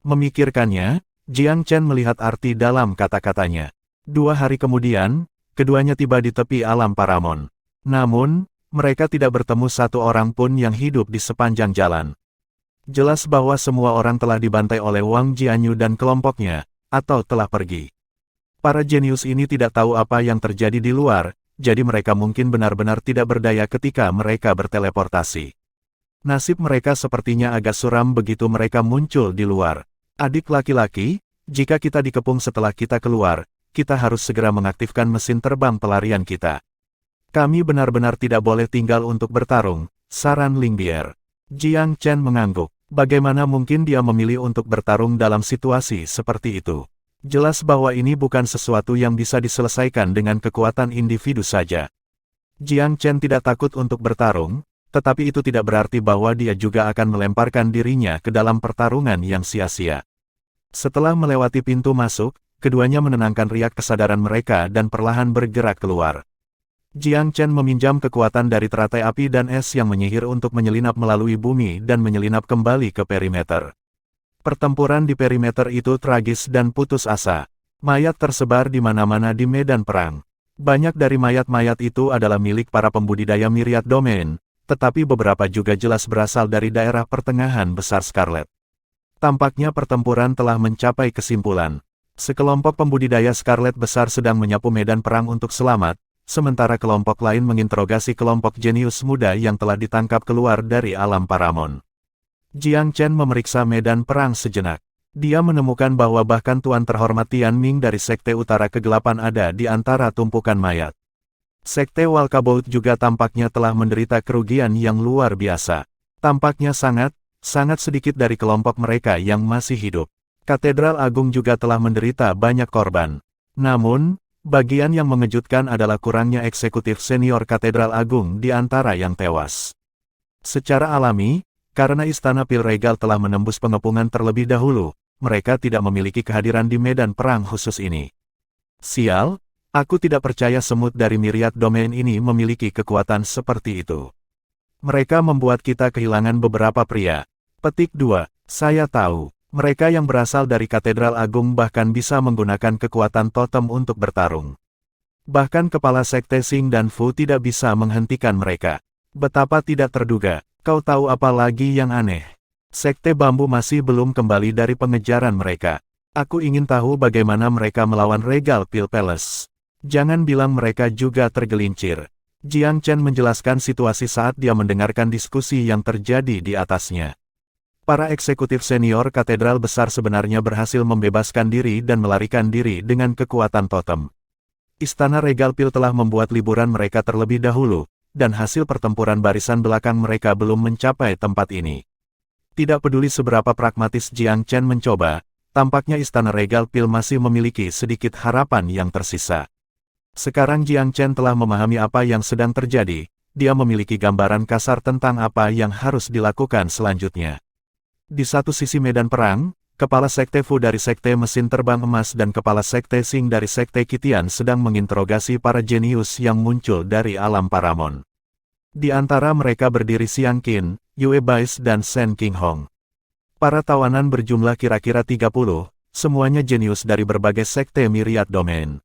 Memikirkannya, Jiang Chen melihat arti dalam kata-katanya. 2 hari kemudian, keduanya tiba di tepi alam Paramount. Namun, mereka tidak bertemu satu orang pun yang hidup di sepanjang jalan. Jelas bahwa semua orang telah dibantai oleh Wang Jianyu dan kelompoknya, atau telah pergi. Para jenius ini tidak tahu apa yang terjadi di luar, jadi mereka mungkin benar-benar tidak berdaya ketika mereka berteleportasi. Nasib mereka sepertinya agak suram begitu mereka muncul di luar. Adik laki-laki, jika kita dikepung setelah kita keluar, kita harus segera mengaktifkan mesin terbang pelarian kita. Kami benar-benar tidak boleh tinggal untuk bertarung, saran Ling Bier. Jiang Chen mengangguk. Bagaimana mungkin dia memilih untuk bertarung dalam situasi seperti itu? Jelas bahwa ini bukan sesuatu yang bisa diselesaikan dengan kekuatan individu saja. Jiang Chen tidak takut untuk bertarung, tetapi itu tidak berarti bahwa dia juga akan melemparkan dirinya ke dalam pertarungan yang sia-sia. Setelah melewati pintu masuk, keduanya menenangkan riak kesadaran mereka dan perlahan bergerak keluar. Jiang Chen meminjam kekuatan dari teratai api dan es yang menyihir untuk menyelinap melalui bumi dan menyelinap kembali ke perimeter. Pertempuran di perimeter itu tragis dan putus asa. Mayat tersebar di mana-mana di medan perang. Banyak dari mayat-mayat itu adalah milik para pembudidaya Myriad Domain, tetapi beberapa juga jelas berasal dari daerah pertengahan besar Scarlet. Tampaknya pertempuran telah mencapai kesimpulan. Sekelompok pembudidaya Scarlet besar sedang menyapu medan perang untuk selamat, sementara kelompok lain menginterogasi kelompok jenius muda yang telah ditangkap keluar dari alam Paramount. Jiang Chen memeriksa medan perang sejenak. Dia menemukan bahwa bahkan Tuan Terhormat Tian Ming dari Sekte Utara Kegelapan ada di antara tumpukan mayat. Sekte Walkabout juga tampaknya telah menderita kerugian yang luar biasa. Tampaknya sangat sedikit dari kelompok mereka yang masih hidup. Katedral Agung juga telah menderita banyak korban. Namun, Bagian yang mengejutkan adalah kurangnya eksekutif senior Katedral Agung di antara yang tewas. Secara alami, karena Istana Pil Regal telah menembus pengepungan terlebih dahulu, mereka tidak memiliki kehadiran di medan perang khusus ini. Sial, aku tidak percaya semut dari Myriad Domain ini memiliki kekuatan seperti itu. Mereka membuat kita kehilangan beberapa pria. Petik 2. Saya tahu. Mereka yang berasal dari Katedral Agung bahkan bisa menggunakan kekuatan totem untuk bertarung. Bahkan Kepala Sekte Xing dan Fu tidak bisa menghentikan mereka. Betapa tidak terduga, kau tahu apa lagi yang aneh? Sekte Bambu masih belum kembali dari pengejaran mereka. Aku ingin tahu bagaimana mereka melawan Regal Pil Palace. Jangan bilang mereka juga tergelincir. Jiang Chen menjelaskan situasi saat dia mendengarkan diskusi yang terjadi di atasnya. Para eksekutif senior katedral besar sebenarnya berhasil membebaskan diri dan melarikan diri dengan kekuatan totem. Istana Regal Pil telah membuat liburan mereka terlebih dahulu, dan hasil pertempuran barisan belakang mereka belum mencapai tempat ini. Tidak peduli seberapa pragmatis Jiang Chen mencoba, tampaknya Istana Regal Pil masih memiliki sedikit harapan yang tersisa. Sekarang Jiang Chen telah memahami apa yang sedang terjadi, dia memiliki gambaran kasar tentang apa yang harus dilakukan selanjutnya. Di satu sisi medan perang, Kepala Sekte Fu dari Sekte Mesin Terbang Emas dan Kepala Sekte Xing dari Sekte Kitian sedang menginterogasi para jenius yang muncul dari alam Paramon. Di antara mereka berdiri Xiang Qin, Yue Bais dan Shen Qinghong. Para tawanan berjumlah kira-kira 30, semuanya jenius dari berbagai sekte Myriad Domain.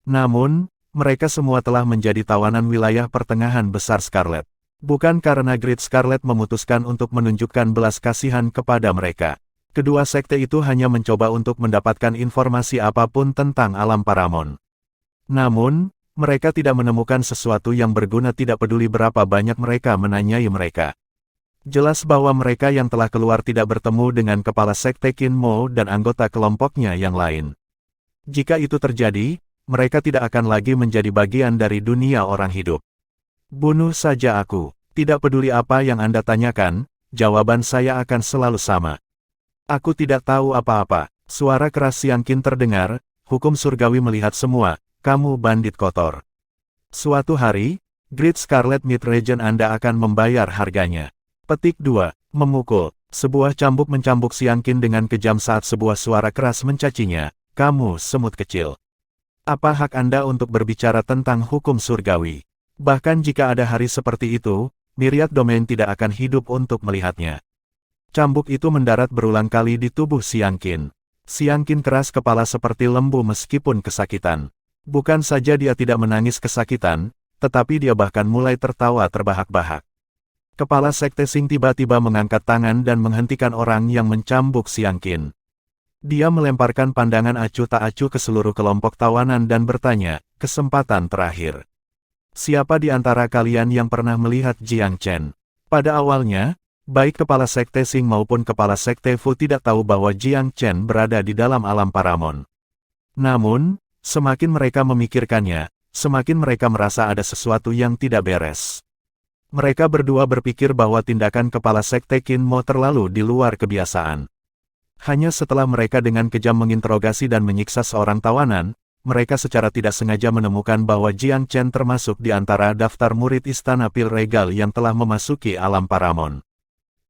Namun, mereka semua telah menjadi tawanan wilayah pertengahan besar Scarlet. Bukan karena Great Scarlet memutuskan untuk menunjukkan belas kasihan kepada mereka. Kedua sekte itu hanya mencoba untuk mendapatkan informasi apapun tentang alam Paramon. Namun, mereka tidak menemukan sesuatu yang berguna, tidak peduli berapa banyak mereka menanyai mereka. Jelas bahwa mereka yang telah keluar tidak bertemu dengan Kepala Sekte Qin Mo dan anggota kelompoknya yang lain. Jika itu terjadi, mereka tidak akan lagi menjadi bagian dari dunia orang hidup. Bunuh saja aku. Tidak peduli apa yang Anda tanyakan, jawaban saya akan selalu sama. Aku tidak tahu apa-apa. Suara keras Xiang Qin terdengar, hukum surgawi melihat semua, kamu bandit kotor. Suatu hari, Great Scarlet Mid-Region Anda akan membayar harganya. Petik 2. Memukul. Sebuah cambuk mencambuk Xiang Qin dengan kejam saat sebuah suara keras mencacinya, kamu semut kecil. Apa hak Anda untuk berbicara tentang hukum surgawi? Bahkan jika ada hari seperti itu, Myriad Domain tidak akan hidup untuk melihatnya. Cambuk itu mendarat berulang kali di tubuh Xiang Qin. Xiang Qin keras kepala seperti lembu meskipun kesakitan. Bukan saja dia tidak menangis kesakitan, tetapi dia bahkan mulai tertawa terbahak-bahak. Kepala Sekte Xing tiba-tiba mengangkat tangan dan menghentikan orang yang mencambuk Xiang Qin. Dia melemparkan pandangan acuh tak acuh ke seluruh kelompok tawanan dan bertanya, kesempatan terakhir. Siapa di antara kalian yang pernah melihat Jiang Chen? Pada awalnya, baik Kepala Sekte Xing maupun Kepala Sekte Fu tidak tahu bahwa Jiang Chen berada di dalam alam Paramon. Namun, semakin mereka memikirkannya, semakin mereka merasa ada sesuatu yang tidak beres. Mereka berdua berpikir bahwa tindakan Kepala Sekte Qin Mo terlalu di luar kebiasaan. Hanya setelah mereka dengan kejam menginterogasi dan menyiksa seorang tawanan, mereka secara tidak sengaja menemukan bahwa Jiang Chen termasuk di antara daftar murid Istana Pil Regal yang telah memasuki alam Paramon.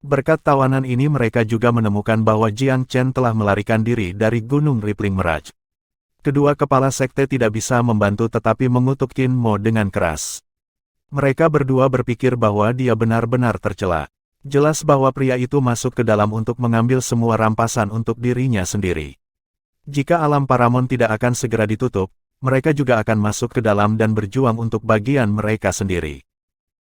Berkat tawanan ini mereka juga menemukan bahwa Jiang Chen telah melarikan diri dari Gunung Rippling Mirage. Kedua kepala sekte tidak bisa membantu tetapi mengutuk Qin Mo dengan keras. Mereka berdua berpikir bahwa dia benar-benar tercela. Jelas bahwa pria itu masuk ke dalam untuk mengambil semua rampasan untuk dirinya sendiri. Jika alam Paramon tidak akan segera ditutup, mereka juga akan masuk ke dalam dan berjuang untuk bagian mereka sendiri.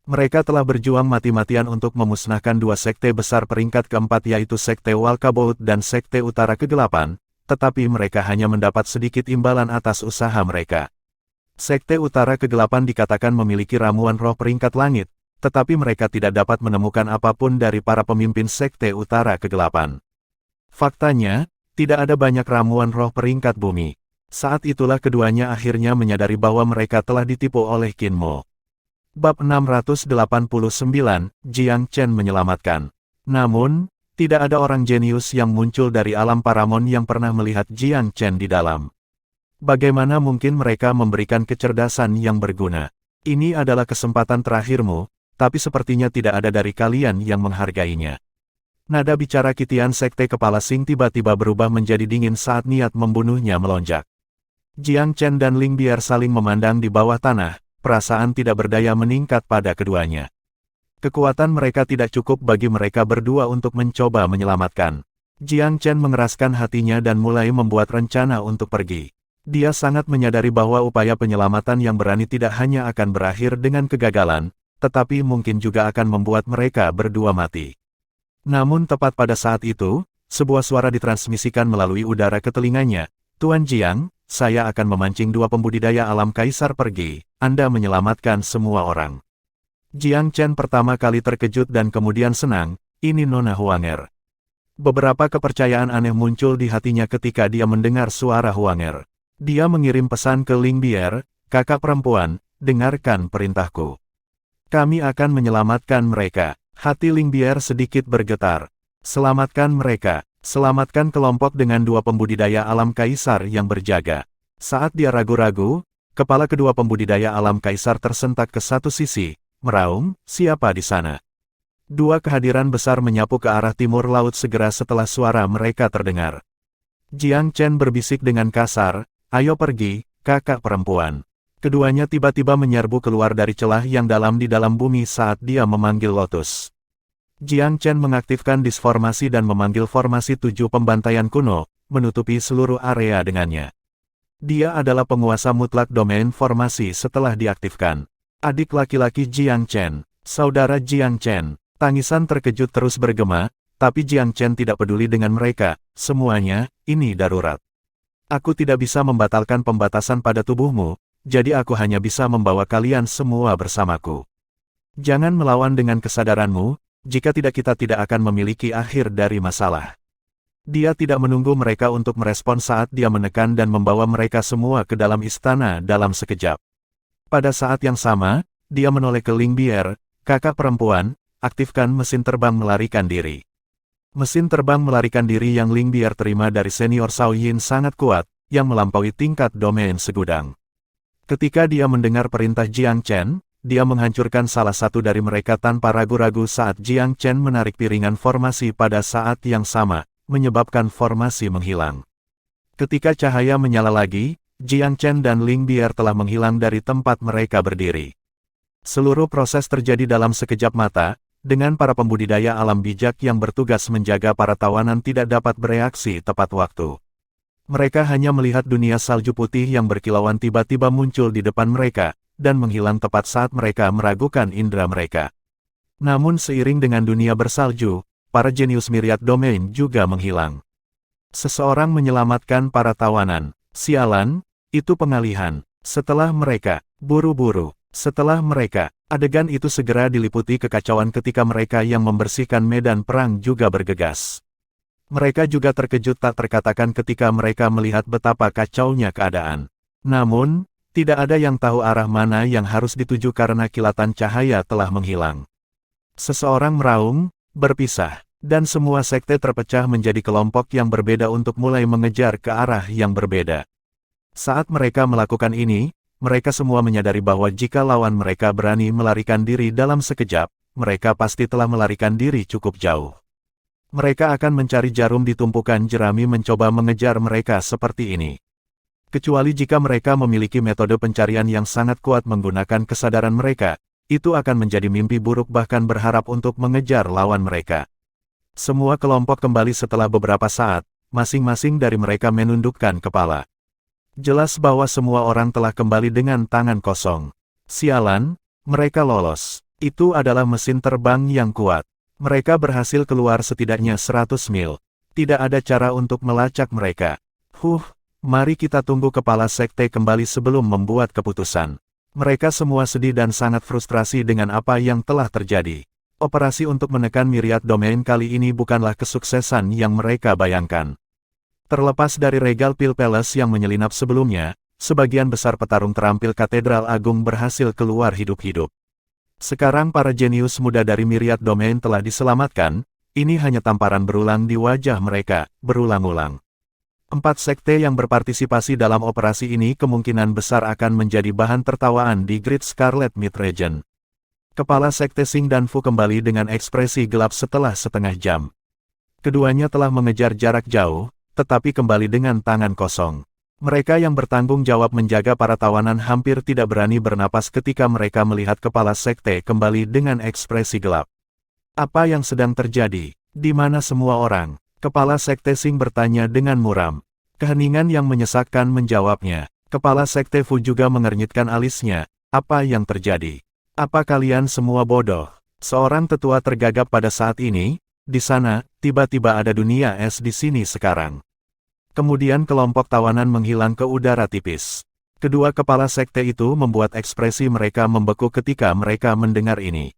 Mereka telah berjuang mati-matian untuk memusnahkan dua sekte besar peringkat keempat yaitu Sekte Walkabout dan Sekte Utara Kegelapan, tetapi mereka hanya mendapat sedikit imbalan atas usaha mereka. Sekte Utara Kegelapan dikatakan memiliki ramuan roh peringkat langit, tetapi mereka tidak dapat menemukan apapun dari para pemimpin Sekte Utara Kegelapan. Faktanya, tidak ada banyak ramuan roh peringkat bumi. Saat itulah keduanya akhirnya menyadari bahwa mereka telah ditipu oleh Qin Mo. Bab 689, Jiang Chen menyelamatkan. Namun, tidak ada orang jenius yang muncul dari alam Paramon yang pernah melihat Jiang Chen di dalam. Bagaimana mungkin mereka memberikan kecerdasan yang berguna? Ini adalah kesempatan terakhirmu, tapi sepertinya tidak ada dari kalian yang menghargainya. Nada bicara Kitian Sekte Kepala Sing tiba-tiba berubah menjadi dingin saat niat membunuhnya melonjak. Jiang Chen dan Ling Bier saling memandang di bawah tanah, perasaan tidak berdaya meningkat pada keduanya. Kekuatan mereka tidak cukup bagi mereka berdua untuk mencoba menyelamatkan. Jiang Chen mengeraskan hatinya dan mulai membuat rencana untuk pergi. Dia sangat menyadari bahwa upaya penyelamatan yang berani tidak hanya akan berakhir dengan kegagalan, tetapi mungkin juga akan membuat mereka berdua mati. Namun tepat pada saat itu, sebuah suara ditransmisikan melalui udara ke telinganya. Tuan Jiang, saya akan memancing 2 pembudidaya alam kaisar pergi, Anda menyelamatkan semua orang. Jiang Chen pertama kali terkejut dan kemudian senang, ini Nona Huanger. Beberapa kepercayaan aneh muncul di hatinya ketika dia mendengar suara Huanger. Dia mengirim pesan ke Ling Bier, kakak perempuan, dengarkan perintahku. Kami akan menyelamatkan mereka. Hati Ling Bier sedikit bergetar. Selamatkan mereka. Selamatkan kelompok dengan 2 pembudidaya alam kaisar yang berjaga. Saat dia ragu-ragu, kepala kedua pembudidaya alam kaisar tersentak ke satu sisi, meraung, siapa di sana? 2 kehadiran besar menyapu ke arah timur laut segera setelah suara mereka terdengar. Jiang Chen berbisik dengan kasar, ayo pergi, kakak perempuan. Keduanya tiba-tiba menyerbu keluar dari celah yang dalam di dalam bumi saat dia memanggil Lotus. Jiang Chen mengaktifkan disformasi dan memanggil formasi 7 pembantaian kuno, menutupi seluruh area dengannya. Dia adalah penguasa mutlak domain formasi setelah diaktifkan. Adik laki-laki Jiang Chen, saudara Jiang Chen, tangisan terkejut terus bergema, tapi Jiang Chen tidak peduli dengan mereka, semuanya, ini darurat. Aku tidak bisa membatalkan pembatasan pada tubuhmu, jadi aku hanya bisa membawa kalian semua bersamaku. Jangan melawan dengan kesadaranmu, jika tidak kita tidak akan memiliki akhir dari masalah. Dia tidak menunggu mereka untuk merespon saat dia menekan dan membawa mereka semua ke dalam istana dalam sekejap. Pada saat yang sama, dia menoleh ke Ling Bier, kakak perempuan, aktifkan mesin terbang melarikan diri. Mesin terbang melarikan diri yang Ling Bier terima dari senior Shao Yin sangat kuat, yang melampaui tingkat domain segudang. Ketika dia mendengar perintah Jiang Chen, dia menghancurkan salah satu dari mereka tanpa ragu-ragu saat Jiang Chen menarik piringan formasi pada saat yang sama, menyebabkan formasi menghilang. Ketika cahaya menyala lagi, Jiang Chen dan Ling Bier telah menghilang dari tempat mereka berdiri. Seluruh proses terjadi dalam sekejap mata, dengan para pembudidaya alam bijak yang bertugas menjaga para tawanan tidak dapat bereaksi tepat waktu. Mereka hanya melihat dunia salju putih yang berkilauan tiba-tiba muncul di depan mereka, dan menghilang tepat saat mereka meragukan indera mereka. Namun seiring dengan dunia bersalju, para jenius Myriad Domain juga menghilang. Seseorang menyelamatkan para tawanan. Sialan, itu pengalihan. Setelah mereka, buru-buru. Setelah mereka, adegan itu segera diliputi kekacauan ketika mereka yang membersihkan medan perang juga bergegas. Mereka juga terkejut tak terkatakan ketika mereka melihat betapa kacaunya keadaan. Namun, tidak ada yang tahu arah mana yang harus dituju karena kilatan cahaya telah menghilang. Seseorang meraung, berpisah, dan semua sekte terpecah menjadi kelompok yang berbeda untuk mulai mengejar ke arah yang berbeda. Saat mereka melakukan ini, mereka semua menyadari bahwa jika lawan mereka berani melarikan diri dalam sekejap, mereka pasti telah melarikan diri cukup jauh. Mereka akan mencari jarum di tumpukan jerami mencoba mengejar mereka seperti ini. Kecuali jika mereka memiliki metode pencarian yang sangat kuat menggunakan kesadaran mereka, itu akan menjadi mimpi buruk bahkan berharap untuk mengejar lawan mereka. Semua kelompok kembali setelah beberapa saat, masing-masing dari mereka menundukkan kepala. Jelas bahwa semua orang telah kembali dengan tangan kosong. Sialan, mereka lolos. Itu adalah mesin terbang yang kuat. Mereka berhasil keluar setidaknya 100 mil. Tidak ada cara untuk melacak mereka. Mari kita tunggu kepala sekte kembali sebelum membuat keputusan. Mereka semua sedih dan sangat frustrasi dengan apa yang telah terjadi. Operasi untuk menekan Myriad Domain kali ini bukanlah kesuksesan yang mereka bayangkan. Terlepas dari Regal Pil Palace yang menyelinap sebelumnya, sebagian besar petarung terampil Katedral Agung berhasil keluar hidup-hidup. Sekarang para jenius muda dari Myriad Domain telah diselamatkan, ini hanya tamparan berulang di wajah mereka, berulang-ulang. 4 sekte yang berpartisipasi dalam operasi ini kemungkinan besar akan menjadi bahan tertawaan di Great Scarlet Mid Region. Kepala Sekte Xing dan Fu kembali dengan ekspresi gelap setelah setengah jam. Keduanya telah mengejar jarak jauh, tetapi kembali dengan tangan kosong. Mereka yang bertanggung jawab menjaga para tawanan hampir tidak berani bernapas ketika mereka melihat kepala sekte kembali dengan ekspresi gelap. Apa yang sedang terjadi? Di mana semua orang? Kepala Sekte Xing bertanya dengan muram. Keheningan yang menyesakkan menjawabnya. Kepala Sekte Fu juga mengernyitkan alisnya. Apa yang terjadi? Apa kalian semua bodoh? Seorang tetua tergagap pada saat ini. Di sana, tiba-tiba ada dunia es di sini sekarang. Kemudian kelompok tawanan menghilang ke udara tipis. Kedua kepala sekte itu membuat ekspresi mereka membeku ketika mereka mendengar ini.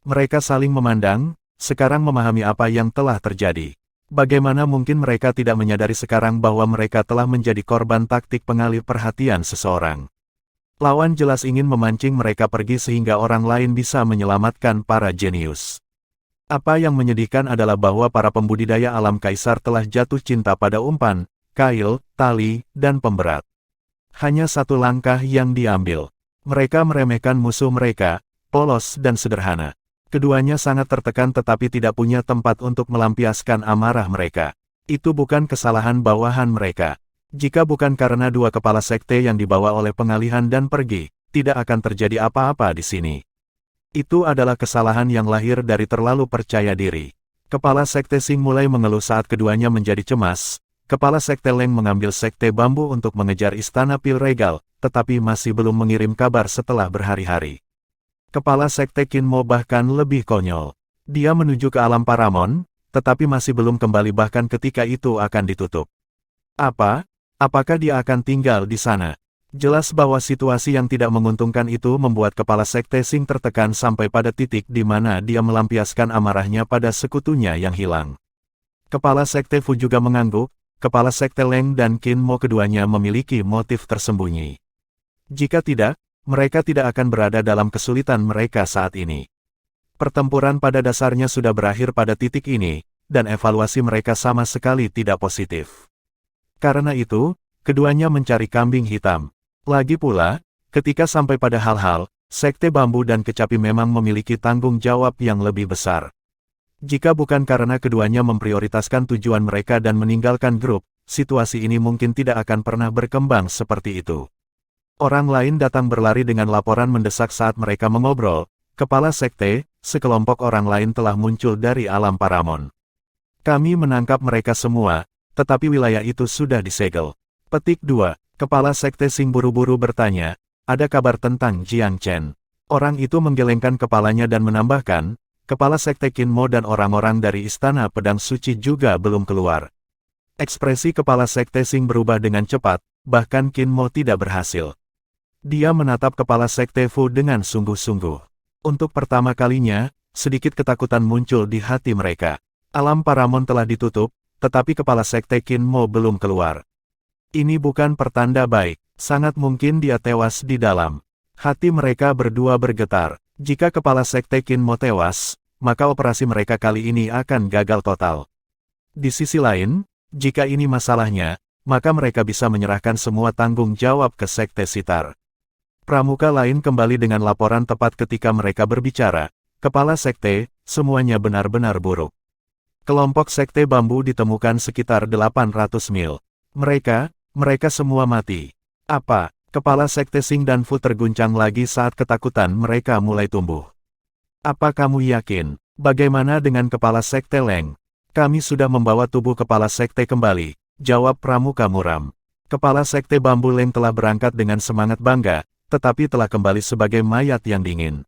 Mereka saling memandang, sekarang memahami apa yang telah terjadi. Bagaimana mungkin mereka tidak menyadari sekarang bahwa mereka telah menjadi korban taktik pengalih perhatian seseorang. Lawan jelas ingin memancing mereka pergi sehingga orang lain bisa menyelamatkan para jenius. Apa yang menyedihkan adalah bahwa para pembudidaya alam kaisar telah jatuh cinta pada umpan, kail, tali, dan pemberat. Hanya satu langkah yang diambil. Mereka meremehkan musuh mereka, polos dan sederhana. Keduanya sangat tertekan tetapi tidak punya tempat untuk melampiaskan amarah mereka. Itu bukan kesalahan bawahan mereka. Jika bukan karena dua kepala sekte yang dibawa oleh pengalihan dan pergi, tidak akan terjadi apa-apa di sini. Itu adalah kesalahan yang lahir dari terlalu percaya diri. Kepala Sekte Xing mulai mengeluh saat keduanya menjadi cemas. Kepala Sekte Leng mengambil Sekte Bambu untuk mengejar Istana Pil Regal, tetapi masih belum mengirim kabar setelah berhari-hari. Kepala Sekte Qin Mo bahkan lebih konyol. Dia menuju ke alam Paramon, tetapi masih belum kembali bahkan ketika itu akan ditutup. Apakah dia akan tinggal di sana? Jelas bahwa situasi yang tidak menguntungkan itu membuat kepala Sekte Xing tertekan sampai pada titik di mana dia melampiaskan amarahnya pada sekutunya yang hilang. Kepala Sekte Fu juga mengangguk, kepala Sekte Leng dan Qin Mo keduanya memiliki motif tersembunyi. Jika tidak, mereka tidak akan berada dalam kesulitan mereka saat ini. Pertempuran pada dasarnya sudah berakhir pada titik ini, dan evaluasi mereka sama sekali tidak positif. Karena itu, keduanya mencari kambing hitam. Lagi pula, ketika sampai pada hal-hal, Sekte Bambu dan Kecapi memang memiliki tanggung jawab yang lebih besar. Jika bukan karena keduanya memprioritaskan tujuan mereka dan meninggalkan grup, situasi ini mungkin tidak akan pernah berkembang seperti itu. Orang lain datang berlari dengan laporan mendesak saat mereka mengobrol. Kepala sekte, sekelompok orang lain telah muncul dari alam Paramon. Kami menangkap mereka semua, tetapi wilayah itu sudah disegel. Petik 2. Kepala Sekte Xing buru-buru bertanya, ada kabar tentang Jiang Chen. Orang itu menggelengkan kepalanya dan menambahkan, Kepala Sekte Qin Mo dan orang-orang dari Istana Pedang Suci juga belum keluar. Ekspresi Kepala Sekte Xing berubah dengan cepat, bahkan Qin Mo tidak berhasil. Dia menatap Kepala Sekte Fu dengan sungguh-sungguh. Untuk pertama kalinya, sedikit ketakutan muncul di hati mereka. Alam Paramon telah ditutup, tetapi Kepala Sekte Qin Mo belum keluar. Ini bukan pertanda baik, sangat mungkin dia tewas di dalam. Hati mereka berdua bergetar. Jika Kepala Sekte Qin Mo tewas, maka operasi mereka kali ini akan gagal total. Di sisi lain, jika ini masalahnya, maka mereka bisa menyerahkan semua tanggung jawab ke Sekte Sitar. Pramuka lain kembali dengan laporan tepat ketika mereka berbicara. Kepala Sekte, semuanya benar-benar buruk. Kelompok Sekte Bambu ditemukan sekitar 800 mil. Mereka semua mati. Apa? Kepala Sekte Xing dan Fu terguncang lagi saat ketakutan mereka mulai tumbuh. Apa kamu yakin? Bagaimana dengan Kepala Sekte Leng? Kami sudah membawa tubuh Kepala Sekte kembali, jawab Pramuka muram. Kepala Sekte Bambu Leng telah berangkat dengan semangat bangga, tetapi telah kembali sebagai mayat yang dingin.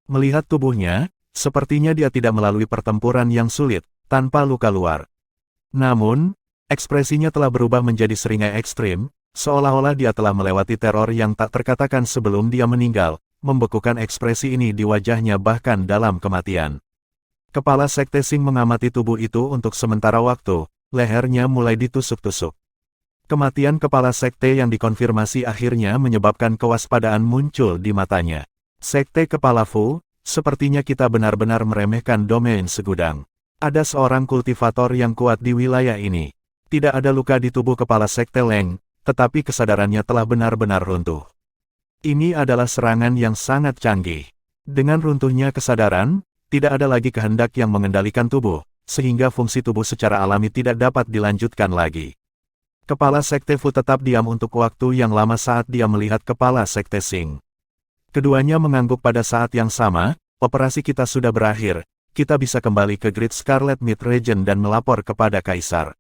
Melihat tubuhnya, sepertinya dia tidak melalui pertempuran yang sulit, tanpa luka luar. Namun, ekspresinya telah berubah menjadi seringai ekstrim, seolah-olah dia telah melewati teror yang tak terkatakan sebelum dia meninggal, membekukan ekspresi ini di wajahnya bahkan dalam kematian. Kepala Sekte Xing mengamati tubuh itu untuk sementara waktu, lehernya mulai ditusuk-tusuk. Kematian Kepala Sekte yang dikonfirmasi akhirnya menyebabkan kewaspadaan muncul di matanya. Sekte Kepala Fu, sepertinya kita benar-benar meremehkan domain segudang. Ada seorang kultivator yang kuat di wilayah ini. Tidak ada luka di tubuh kepala Sekte Leng, tetapi kesadarannya telah benar-benar runtuh. Ini adalah serangan yang sangat canggih. Dengan runtuhnya kesadaran, tidak ada lagi kehendak yang mengendalikan tubuh, sehingga fungsi tubuh secara alami tidak dapat dilanjutkan lagi. Kepala Sekte Fu tetap diam untuk waktu yang lama saat dia melihat kepala Sekte Xing. Keduanya mengangguk pada saat yang sama, operasi kita sudah berakhir, kita bisa kembali ke Great Scarlet Mid Region dan melapor kepada Kaisar.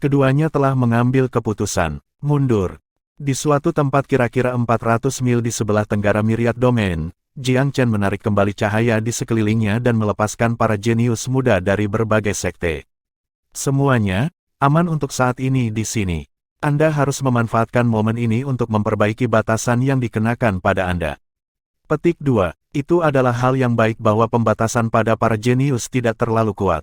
Keduanya telah mengambil keputusan, mundur. Di suatu tempat kira-kira 400 mil di sebelah tenggara Myriad Domain, Jiang Chen menarik kembali cahaya di sekelilingnya dan melepaskan para jenius muda dari berbagai sekte. Semuanya aman untuk saat ini di sini. Anda harus memanfaatkan momen ini untuk memperbaiki batasan yang dikenakan pada Anda. Petik 2. Itu adalah hal yang baik bahwa pembatasan pada para jenius tidak terlalu kuat.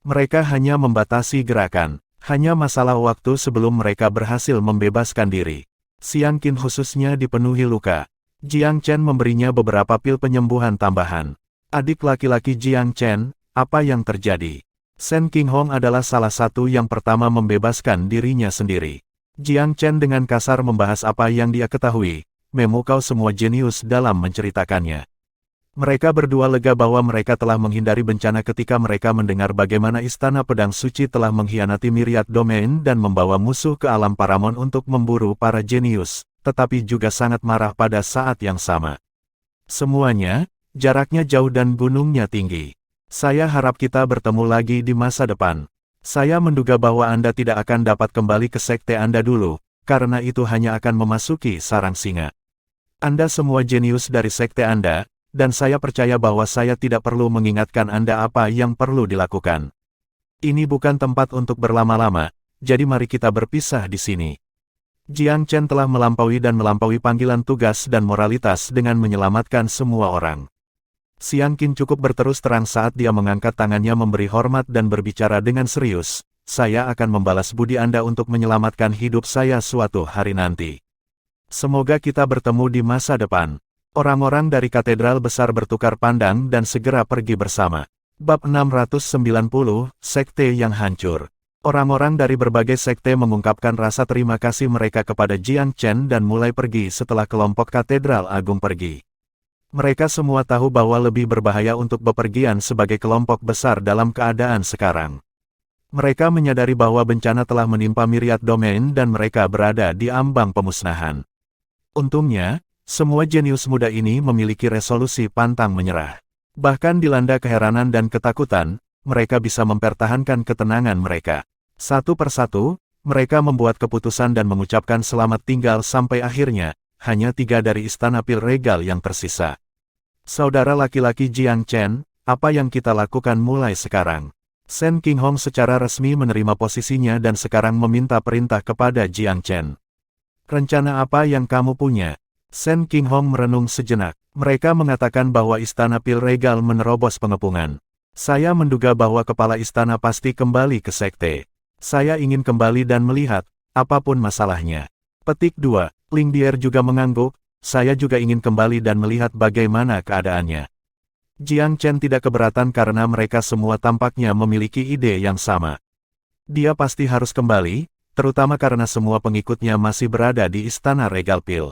Mereka hanya membatasi gerakan. Hanya masalah waktu sebelum mereka berhasil membebaskan diri. Xiang Qin khususnya dipenuhi luka. Jiang Chen memberinya beberapa pil penyembuhan tambahan. Adik laki-laki Jiang Chen, apa yang terjadi? Shen Qinghong adalah salah satu yang pertama membebaskan dirinya sendiri. Jiang Chen dengan kasar membahas apa yang dia ketahui, memukau semua jenius dalam menceritakannya. Mereka berdua lega bahwa mereka telah menghindari bencana ketika mereka mendengar bagaimana Istana Pedang Suci telah mengkhianati Myriad Domain dan membawa musuh ke alam Paramount untuk memburu para jenius, tetapi juga sangat marah pada saat yang sama. Semuanya, jaraknya jauh dan gunungnya tinggi. Saya harap kita bertemu lagi di masa depan. Saya menduga bahwa Anda tidak akan dapat kembali ke sekte Anda dulu, karena itu hanya akan memasuki sarang singa. Anda semua jenius dari sekte Anda, dan saya percaya bahwa saya tidak perlu mengingatkan Anda apa yang perlu dilakukan. Ini bukan tempat untuk berlama-lama, jadi mari kita berpisah di sini. Jiang Chen telah melampaui panggilan tugas dan moralitas dengan menyelamatkan semua orang. Xiang Qin cukup berterus terang saat dia mengangkat tangannya memberi hormat dan berbicara dengan serius, saya akan membalas budi Anda untuk menyelamatkan hidup saya suatu hari nanti. Semoga kita bertemu di masa depan. Orang-orang dari katedral besar bertukar pandang dan segera pergi bersama. Bab 690, Sekte yang Hancur. Orang-orang dari berbagai sekte mengungkapkan rasa terima kasih mereka kepada Jiang Chen dan mulai pergi setelah kelompok katedral agung pergi. Mereka semua tahu bahwa lebih berbahaya untuk bepergian sebagai kelompok besar dalam keadaan sekarang. Mereka menyadari bahwa bencana telah menimpa Myriad Domain dan mereka berada di ambang pemusnahan. Untungnya, semua jenius muda ini memiliki resolusi pantang menyerah. Bahkan dilanda keheranan dan ketakutan, mereka bisa mempertahankan ketenangan mereka. Satu persatu, mereka membuat keputusan dan mengucapkan selamat tinggal sampai akhirnya, hanya 3 dari istana pil regal yang tersisa. Saudara laki-laki Jiang Chen, apa yang kita lakukan mulai sekarang? Shen Qinghong secara resmi menerima posisinya dan sekarang meminta perintah kepada Jiang Chen. Rencana apa yang kamu punya? Shen Qinghong merenung sejenak. Mereka mengatakan bahwa istana pil regal menerobos pengepungan. Saya menduga bahwa kepala istana pasti kembali ke sekte. Saya ingin kembali dan melihat, apapun masalahnya. Petik 2. Ling Bier juga mengangguk, saya juga ingin kembali dan melihat bagaimana keadaannya. Jiang Chen tidak keberatan karena mereka semua tampaknya memiliki ide yang sama. Dia pasti harus kembali, terutama karena semua pengikutnya masih berada di istana regal pil.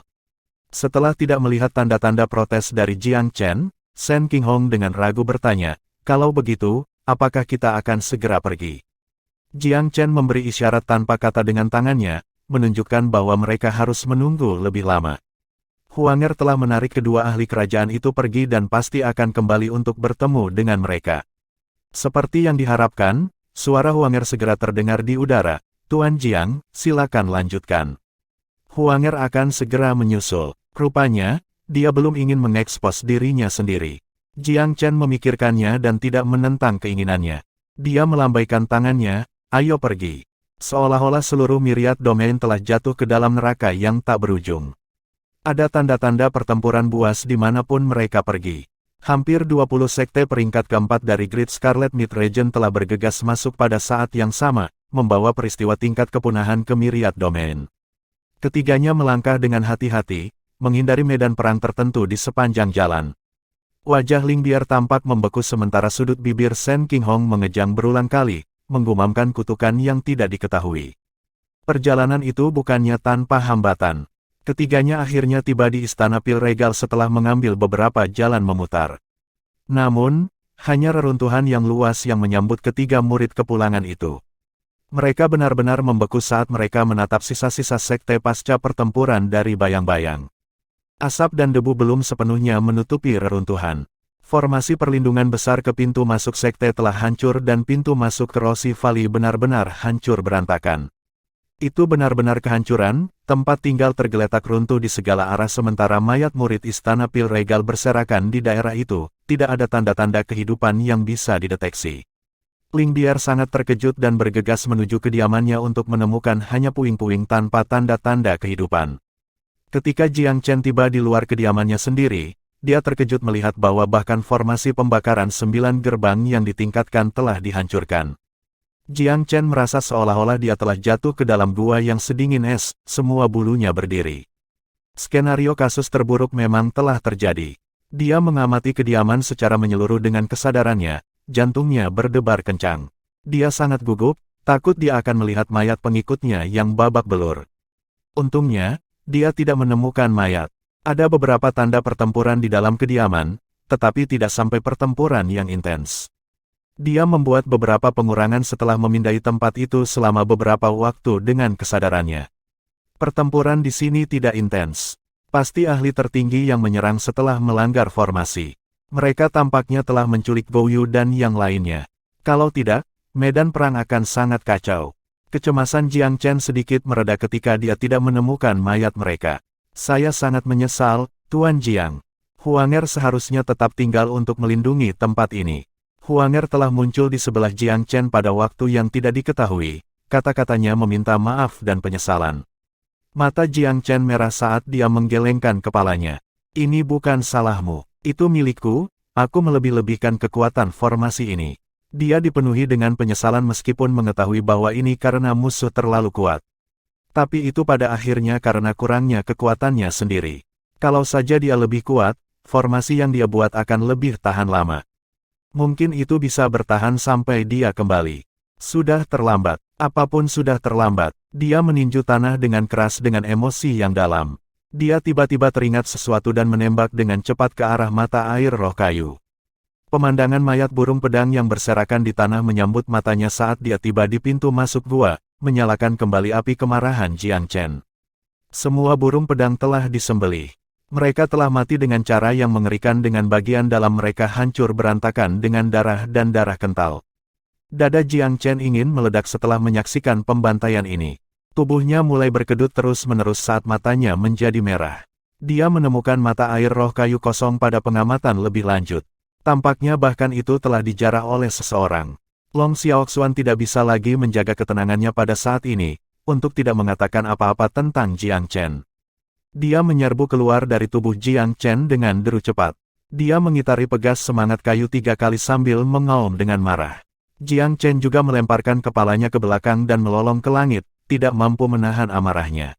Setelah tidak melihat tanda-tanda protes dari Jiang Chen, Shen Qinghong dengan ragu bertanya, kalau begitu, apakah kita akan segera pergi? Jiang Chen memberi isyarat tanpa kata dengan tangannya, menunjukkan bahwa mereka harus menunggu lebih lama. Huanger telah menarik kedua ahli kerajaan itu pergi dan pasti akan kembali untuk bertemu dengan mereka. Seperti yang diharapkan, suara Huanger segera terdengar di udara. Tuan Jiang, silakan lanjutkan. Huanger akan segera menyusul. Rupanya, dia belum ingin mengekspos dirinya sendiri. Jiang Chen memikirkannya dan tidak menentang keinginannya. Dia melambaikan tangannya, ayo pergi. Seolah-olah seluruh Myriad Domain telah jatuh ke dalam neraka yang tak berujung. Ada tanda-tanda pertempuran buas dimanapun mereka pergi. Hampir 20 sekte peringkat keempat dari Great Scarlet Mid Region telah bergegas masuk pada saat yang sama, membawa peristiwa tingkat kepunahan ke Myriad Domain. Ketiganya melangkah dengan hati-hati, menghindari medan perang tertentu di sepanjang jalan. Wajah Ling Bier tampak membeku sementara sudut bibir Shen Qinghong mengejang berulang kali, menggumamkan kutukan yang tidak diketahui. Perjalanan itu bukannya tanpa hambatan. Ketiganya akhirnya tiba di Istana Pil Regal setelah mengambil beberapa jalan memutar. Namun, hanya reruntuhan yang luas yang menyambut ketiga murid kepulangan itu. Mereka benar-benar membeku saat mereka menatap sisa-sisa sekte pasca pertempuran dari bayang-bayang. Asap dan debu belum sepenuhnya menutupi reruntuhan. Formasi perlindungan besar ke pintu masuk sekte telah hancur dan pintu masuk ke Rossi Valley benar-benar hancur berantakan. Itu benar-benar kehancuran, tempat tinggal tergeletak runtuh di segala arah sementara mayat murid Istana Pil Regal berserakan di daerah itu, tidak ada tanda-tanda kehidupan yang bisa dideteksi. Ling Bier sangat terkejut dan bergegas menuju kediamannya untuk menemukan hanya puing-puing tanpa tanda-tanda kehidupan. Ketika Jiang Chen tiba di luar kediamannya sendiri, dia terkejut melihat bahwa bahkan formasi pembakaran 9 gerbang yang ditingkatkan telah dihancurkan. Jiang Chen merasa seolah-olah dia telah jatuh ke dalam gua yang sedingin es, semua bulunya berdiri. Skenario kasus terburuk memang telah terjadi. Dia mengamati kediaman secara menyeluruh dengan kesadarannya, jantungnya berdebar kencang. Dia sangat gugup, takut dia akan melihat mayat pengikutnya yang babak belur. Untungnya, dia tidak menemukan mayat. Ada beberapa tanda pertempuran di dalam kediaman, tetapi tidak sampai pertempuran yang intens. Dia membuat beberapa pengurangan setelah memindai tempat itu selama beberapa waktu dengan kesadarannya. Pertempuran di sini tidak intens. Pasti ahli tertinggi yang menyerang setelah melanggar formasi. Mereka tampaknya telah menculik Gouyu dan yang lainnya. Kalau tidak, medan perang akan sangat kacau. Kecemasan Jiang Chen sedikit mereda ketika dia tidak menemukan mayat mereka. Saya sangat menyesal, Tuan Jiang. Huanger seharusnya tetap tinggal untuk melindungi tempat ini. Huanger telah muncul di sebelah Jiang Chen pada waktu yang tidak diketahui, kata-katanya meminta maaf dan penyesalan. Mata Jiang Chen merah saat dia menggelengkan kepalanya. Ini bukan salahmu, itu milikku, aku melebih-lebihkan kekuatan formasi ini. Dia dipenuhi dengan penyesalan meskipun mengetahui bahwa ini karena musuh terlalu kuat. Tapi itu pada akhirnya karena kurangnya kekuatannya sendiri. Kalau saja dia lebih kuat, formasi yang dia buat akan lebih tahan lama. Mungkin itu bisa bertahan sampai dia kembali. Sudah terlambat. Apapun sudah terlambat. Dia meninju tanah dengan keras dengan emosi yang dalam. Dia tiba-tiba teringat sesuatu dan menembak dengan cepat ke arah mata air roh kayu. Pemandangan mayat burung pedang yang berserakan di tanah menyambut matanya saat dia tiba di pintu masuk gua, menyalakan kembali api kemarahan Jiang Chen. Semua burung pedang telah disembelih. Mereka telah mati dengan cara yang mengerikan dengan bagian dalam mereka hancur berantakan dengan darah dan darah kental. Dada Jiang Chen ingin meledak setelah menyaksikan pembantaian ini. Tubuhnya mulai berkedut terus-menerus saat matanya menjadi merah. Dia menemukan mata air roh kayu kosong pada pengamatan lebih lanjut. Tampaknya bahkan itu telah dijarah oleh seseorang. Long Xiaoxuan tidak bisa lagi menjaga ketenangannya pada saat ini, untuk tidak mengatakan apa-apa tentang Jiang Chen. Dia menyerbu keluar dari tubuh Jiang Chen dengan deru cepat. Dia mengitari pegas semangat kayu 3 kali sambil mengaum dengan marah. Jiang Chen juga melemparkan kepalanya ke belakang dan melolong ke langit, tidak mampu menahan amarahnya.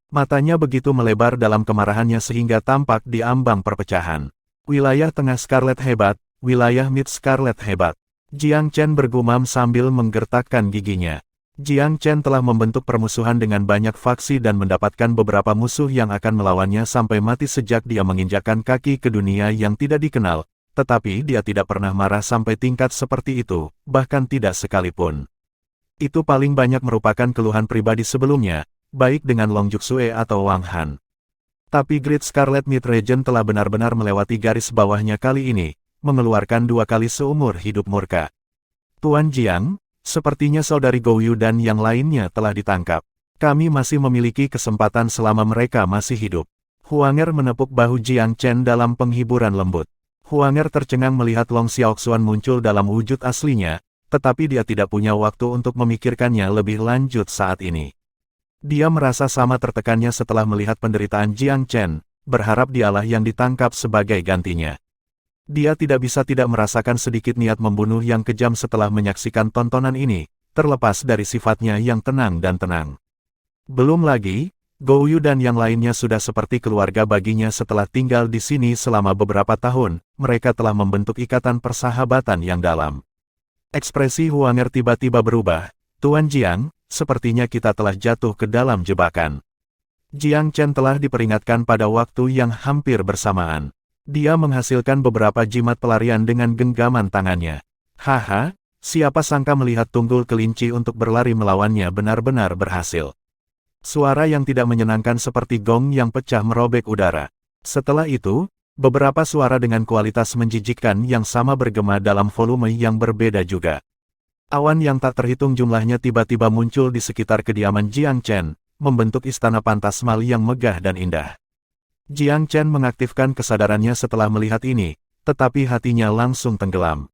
Matanya begitu melebar dalam kemarahannya sehingga tampak di ambang perpecahan. Wilayah tengah Scarlet hebat, wilayah mid Scarlet hebat. Jiang Chen bergumam sambil menggertakkan giginya. Jiang Chen telah membentuk permusuhan dengan banyak faksi dan mendapatkan beberapa musuh yang akan melawannya sampai mati sejak dia menginjakkan kaki ke dunia yang tidak dikenal, tetapi dia tidak pernah marah sampai tingkat seperti itu, bahkan tidak sekalipun. Itu paling banyak merupakan keluhan pribadi sebelumnya, baik dengan Long Juxue atau Wang Han. Tapi Great Scarlet Mid Region telah benar-benar melewati garis bawahnya kali ini, mengeluarkan 2 kali seumur hidup murka. Tuan Jiang, sepertinya saudari Gouyu dan yang lainnya telah ditangkap. Kami masih memiliki kesempatan selama mereka masih hidup. Huanger menepuk bahu Jiang Chen dalam penghiburan lembut. Huanger tercengang melihat Long Xiaoxuan muncul dalam wujud aslinya, tetapi dia tidak punya waktu untuk memikirkannya lebih lanjut saat ini. Dia merasa sama tertekannya setelah melihat penderitaan Jiang Chen, berharap dialah yang ditangkap sebagai gantinya. Dia tidak bisa tidak merasakan sedikit niat membunuh yang kejam setelah menyaksikan tontonan ini, terlepas dari sifatnya yang tenang dan tenang. Belum lagi, Gouyu dan yang lainnya sudah seperti keluarga baginya setelah tinggal di sini selama beberapa tahun, mereka telah membentuk ikatan persahabatan yang dalam. Ekspresi Huanger tiba-tiba berubah. Tuan Jiang, sepertinya kita telah jatuh ke dalam jebakan. Jiang Chen telah diperingatkan pada waktu yang hampir bersamaan. Dia menghasilkan beberapa jimat pelarian dengan genggaman tangannya. Haha, siapa sangka melihat tunggul kelinci untuk berlari melawannya benar-benar berhasil. Suara yang tidak menyenangkan seperti gong yang pecah merobek udara. Setelah itu, beberapa suara dengan kualitas menjijikkan yang sama bergema dalam volume yang berbeda juga. Awan yang tak terhitung jumlahnya tiba-tiba muncul di sekitar kediaman Jiang Chen, membentuk istana pantasmal yang megah dan indah. Jiang Chen mengaktifkan kesadarannya setelah melihat ini, tetapi hatinya langsung tenggelam.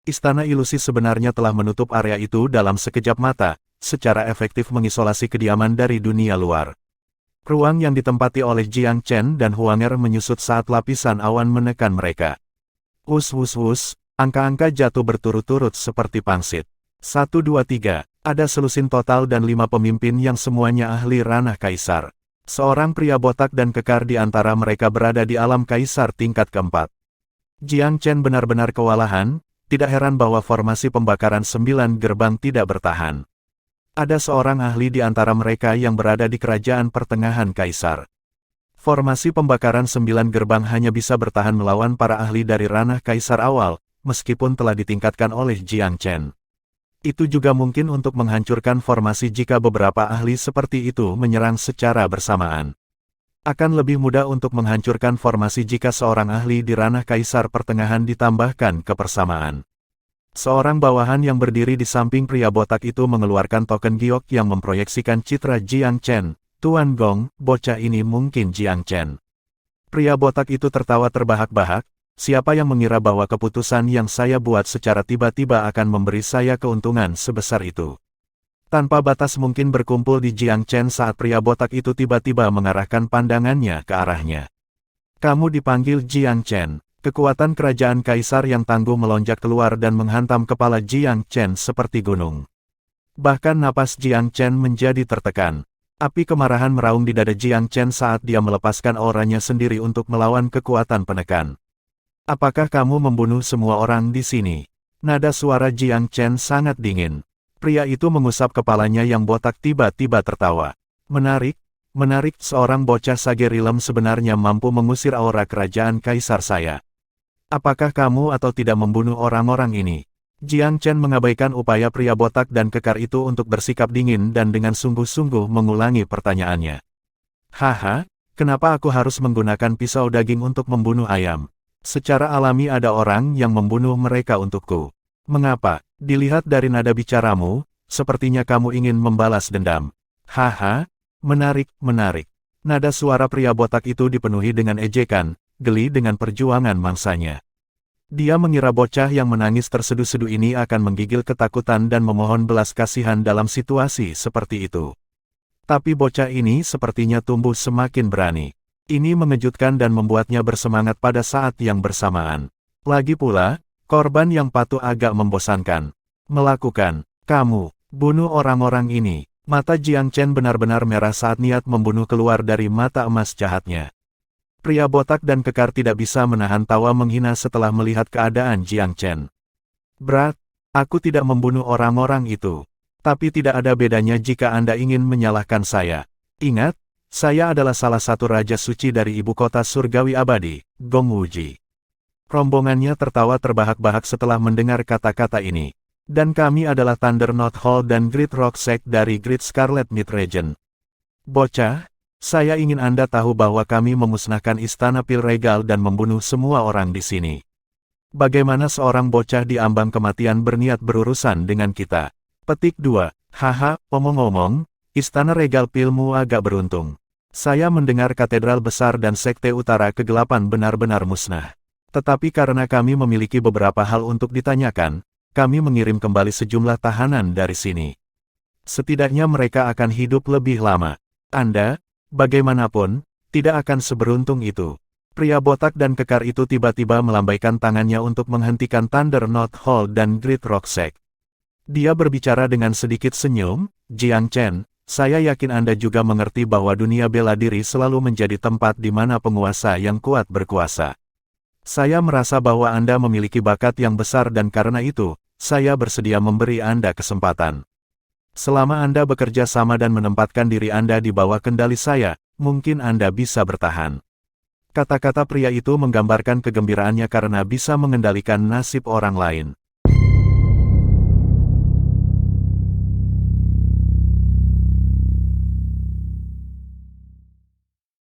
Istana ilusi sebenarnya telah menutup area itu dalam sekejap mata, secara efektif mengisolasi kediaman dari dunia luar. Ruang yang ditempati oleh Jiang Chen dan Huanger menyusut saat lapisan awan menekan mereka. Wus wus wus, angka-angka jatuh berturut-turut seperti pangsit. 1 2 3, ada selusin total dan 5 pemimpin yang semuanya ahli ranah kaisar. Seorang pria botak dan kekar di antara mereka berada di alam kaisar tingkat keempat. Jiang Chen benar-benar kewalahan, tidak heran bahwa formasi pembakaran 9 gerbang tidak bertahan. Ada seorang ahli di antara mereka yang berada di kerajaan pertengahan kaisar. Formasi pembakaran 9 gerbang hanya bisa bertahan melawan para ahli dari ranah kaisar awal, meskipun telah ditingkatkan oleh Jiang Chen. Itu juga mungkin untuk menghancurkan formasi jika beberapa ahli seperti itu menyerang secara bersamaan. Akan lebih mudah untuk menghancurkan formasi jika seorang ahli di ranah kaisar pertengahan ditambahkan kebersamaan. Seorang bawahan yang berdiri di samping pria botak itu mengeluarkan token giok yang memproyeksikan citra Jiang Chen. Tuan Gong, bocah ini mungkin Jiang Chen. Pria botak itu tertawa terbahak-bahak. Siapa yang mengira bahwa keputusan yang saya buat secara tiba-tiba akan memberi saya keuntungan sebesar itu? Tanpa batas mungkin berkumpul di Jiang Chen saat pria botak itu tiba-tiba mengarahkan pandangannya ke arahnya. Kamu dipanggil Jiang Chen. Kekuatan kerajaan kaisar yang tangguh melonjak keluar dan menghantam kepala Jiang Chen seperti gunung. Bahkan napas Jiang Chen menjadi tertekan. Api kemarahan meraung di dada Jiang Chen saat dia melepaskan auranya sendiri untuk melawan kekuatan penekan. Apakah kamu membunuh semua orang di sini? Nada suara Jiang Chen sangat dingin. Pria itu mengusap kepalanya yang botak tiba-tiba tertawa. Menarik, seorang bocah sage rilem sebenarnya mampu mengusir aura kerajaan kaisar saya. Apakah kamu atau tidak membunuh orang-orang ini? Jiang Chen mengabaikan upaya pria botak dan kekar itu untuk bersikap dingin dan dengan sungguh-sungguh mengulangi pertanyaannya. Haha, kenapa aku harus menggunakan pisau daging untuk membunuh ayam? Secara alami ada orang yang membunuh mereka untukku. Mengapa? Dilihat dari nada bicaramu, sepertinya kamu ingin membalas dendam. Haha, menarik. Nada suara pria botak itu dipenuhi dengan ejekan, geli dengan perjuangan mangsanya. Dia mengira bocah yang menangis terseduh-seduh ini akan menggigil ketakutan dan memohon belas kasihan dalam situasi seperti itu. Tapi bocah ini sepertinya tumbuh semakin berani. Ini mengejutkan dan membuatnya bersemangat pada saat yang bersamaan. Lagi pula, korban yang patuh agak membosankan. Kamu, bunuh orang-orang ini. Mata Jiang Chen benar-benar merah saat niat membunuh keluar dari mata emas jahatnya. Pria botak dan kekar tidak bisa menahan tawa menghina setelah melihat keadaan Jiang Chen. Berat, aku tidak membunuh orang-orang itu. Tapi tidak ada bedanya jika Anda ingin menyalahkan saya. Ingat, saya adalah salah satu raja suci dari ibu kota surgawi abadi, Gong Wuji. Rombongannya tertawa terbahak-bahak setelah mendengar kata-kata ini. Dan kami adalah Thunder Knot Hall dan Great Rock Sect dari Great Scarlet Mid Region. Bocah, saya ingin Anda tahu bahwa kami memusnahkan istana Pil Regal dan membunuh semua orang di sini. Bagaimana seorang bocah di ambang kematian berniat berurusan dengan kita? Petik 2. Haha, omong-omong, Istana Regal Pilmu agak beruntung. Saya mendengar katedral besar dan sekte utara kegelapan benar-benar musnah. Tetapi karena kami memiliki beberapa hal untuk ditanyakan, kami mengirim kembali sejumlah tahanan dari sini. Setidaknya mereka akan hidup lebih lama. Anda, bagaimanapun, tidak akan seberuntung itu. Pria botak dan kekar itu tiba-tiba melambaikan tangannya untuk menghentikan Thunder Knot Hall dan Great Rock Sect. Dia berbicara dengan sedikit senyum, Jiang Chen. Saya yakin Anda juga mengerti bahwa dunia bela diri selalu menjadi tempat di mana penguasa yang kuat berkuasa. Saya merasa bahwa Anda memiliki bakat yang besar dan karena itu, saya bersedia memberi Anda kesempatan. Selama Anda bekerja sama dan menempatkan diri Anda di bawah kendali saya, mungkin Anda bisa bertahan. Kata-kata pria itu menggambarkan kegembiraannya karena bisa mengendalikan nasib orang lain.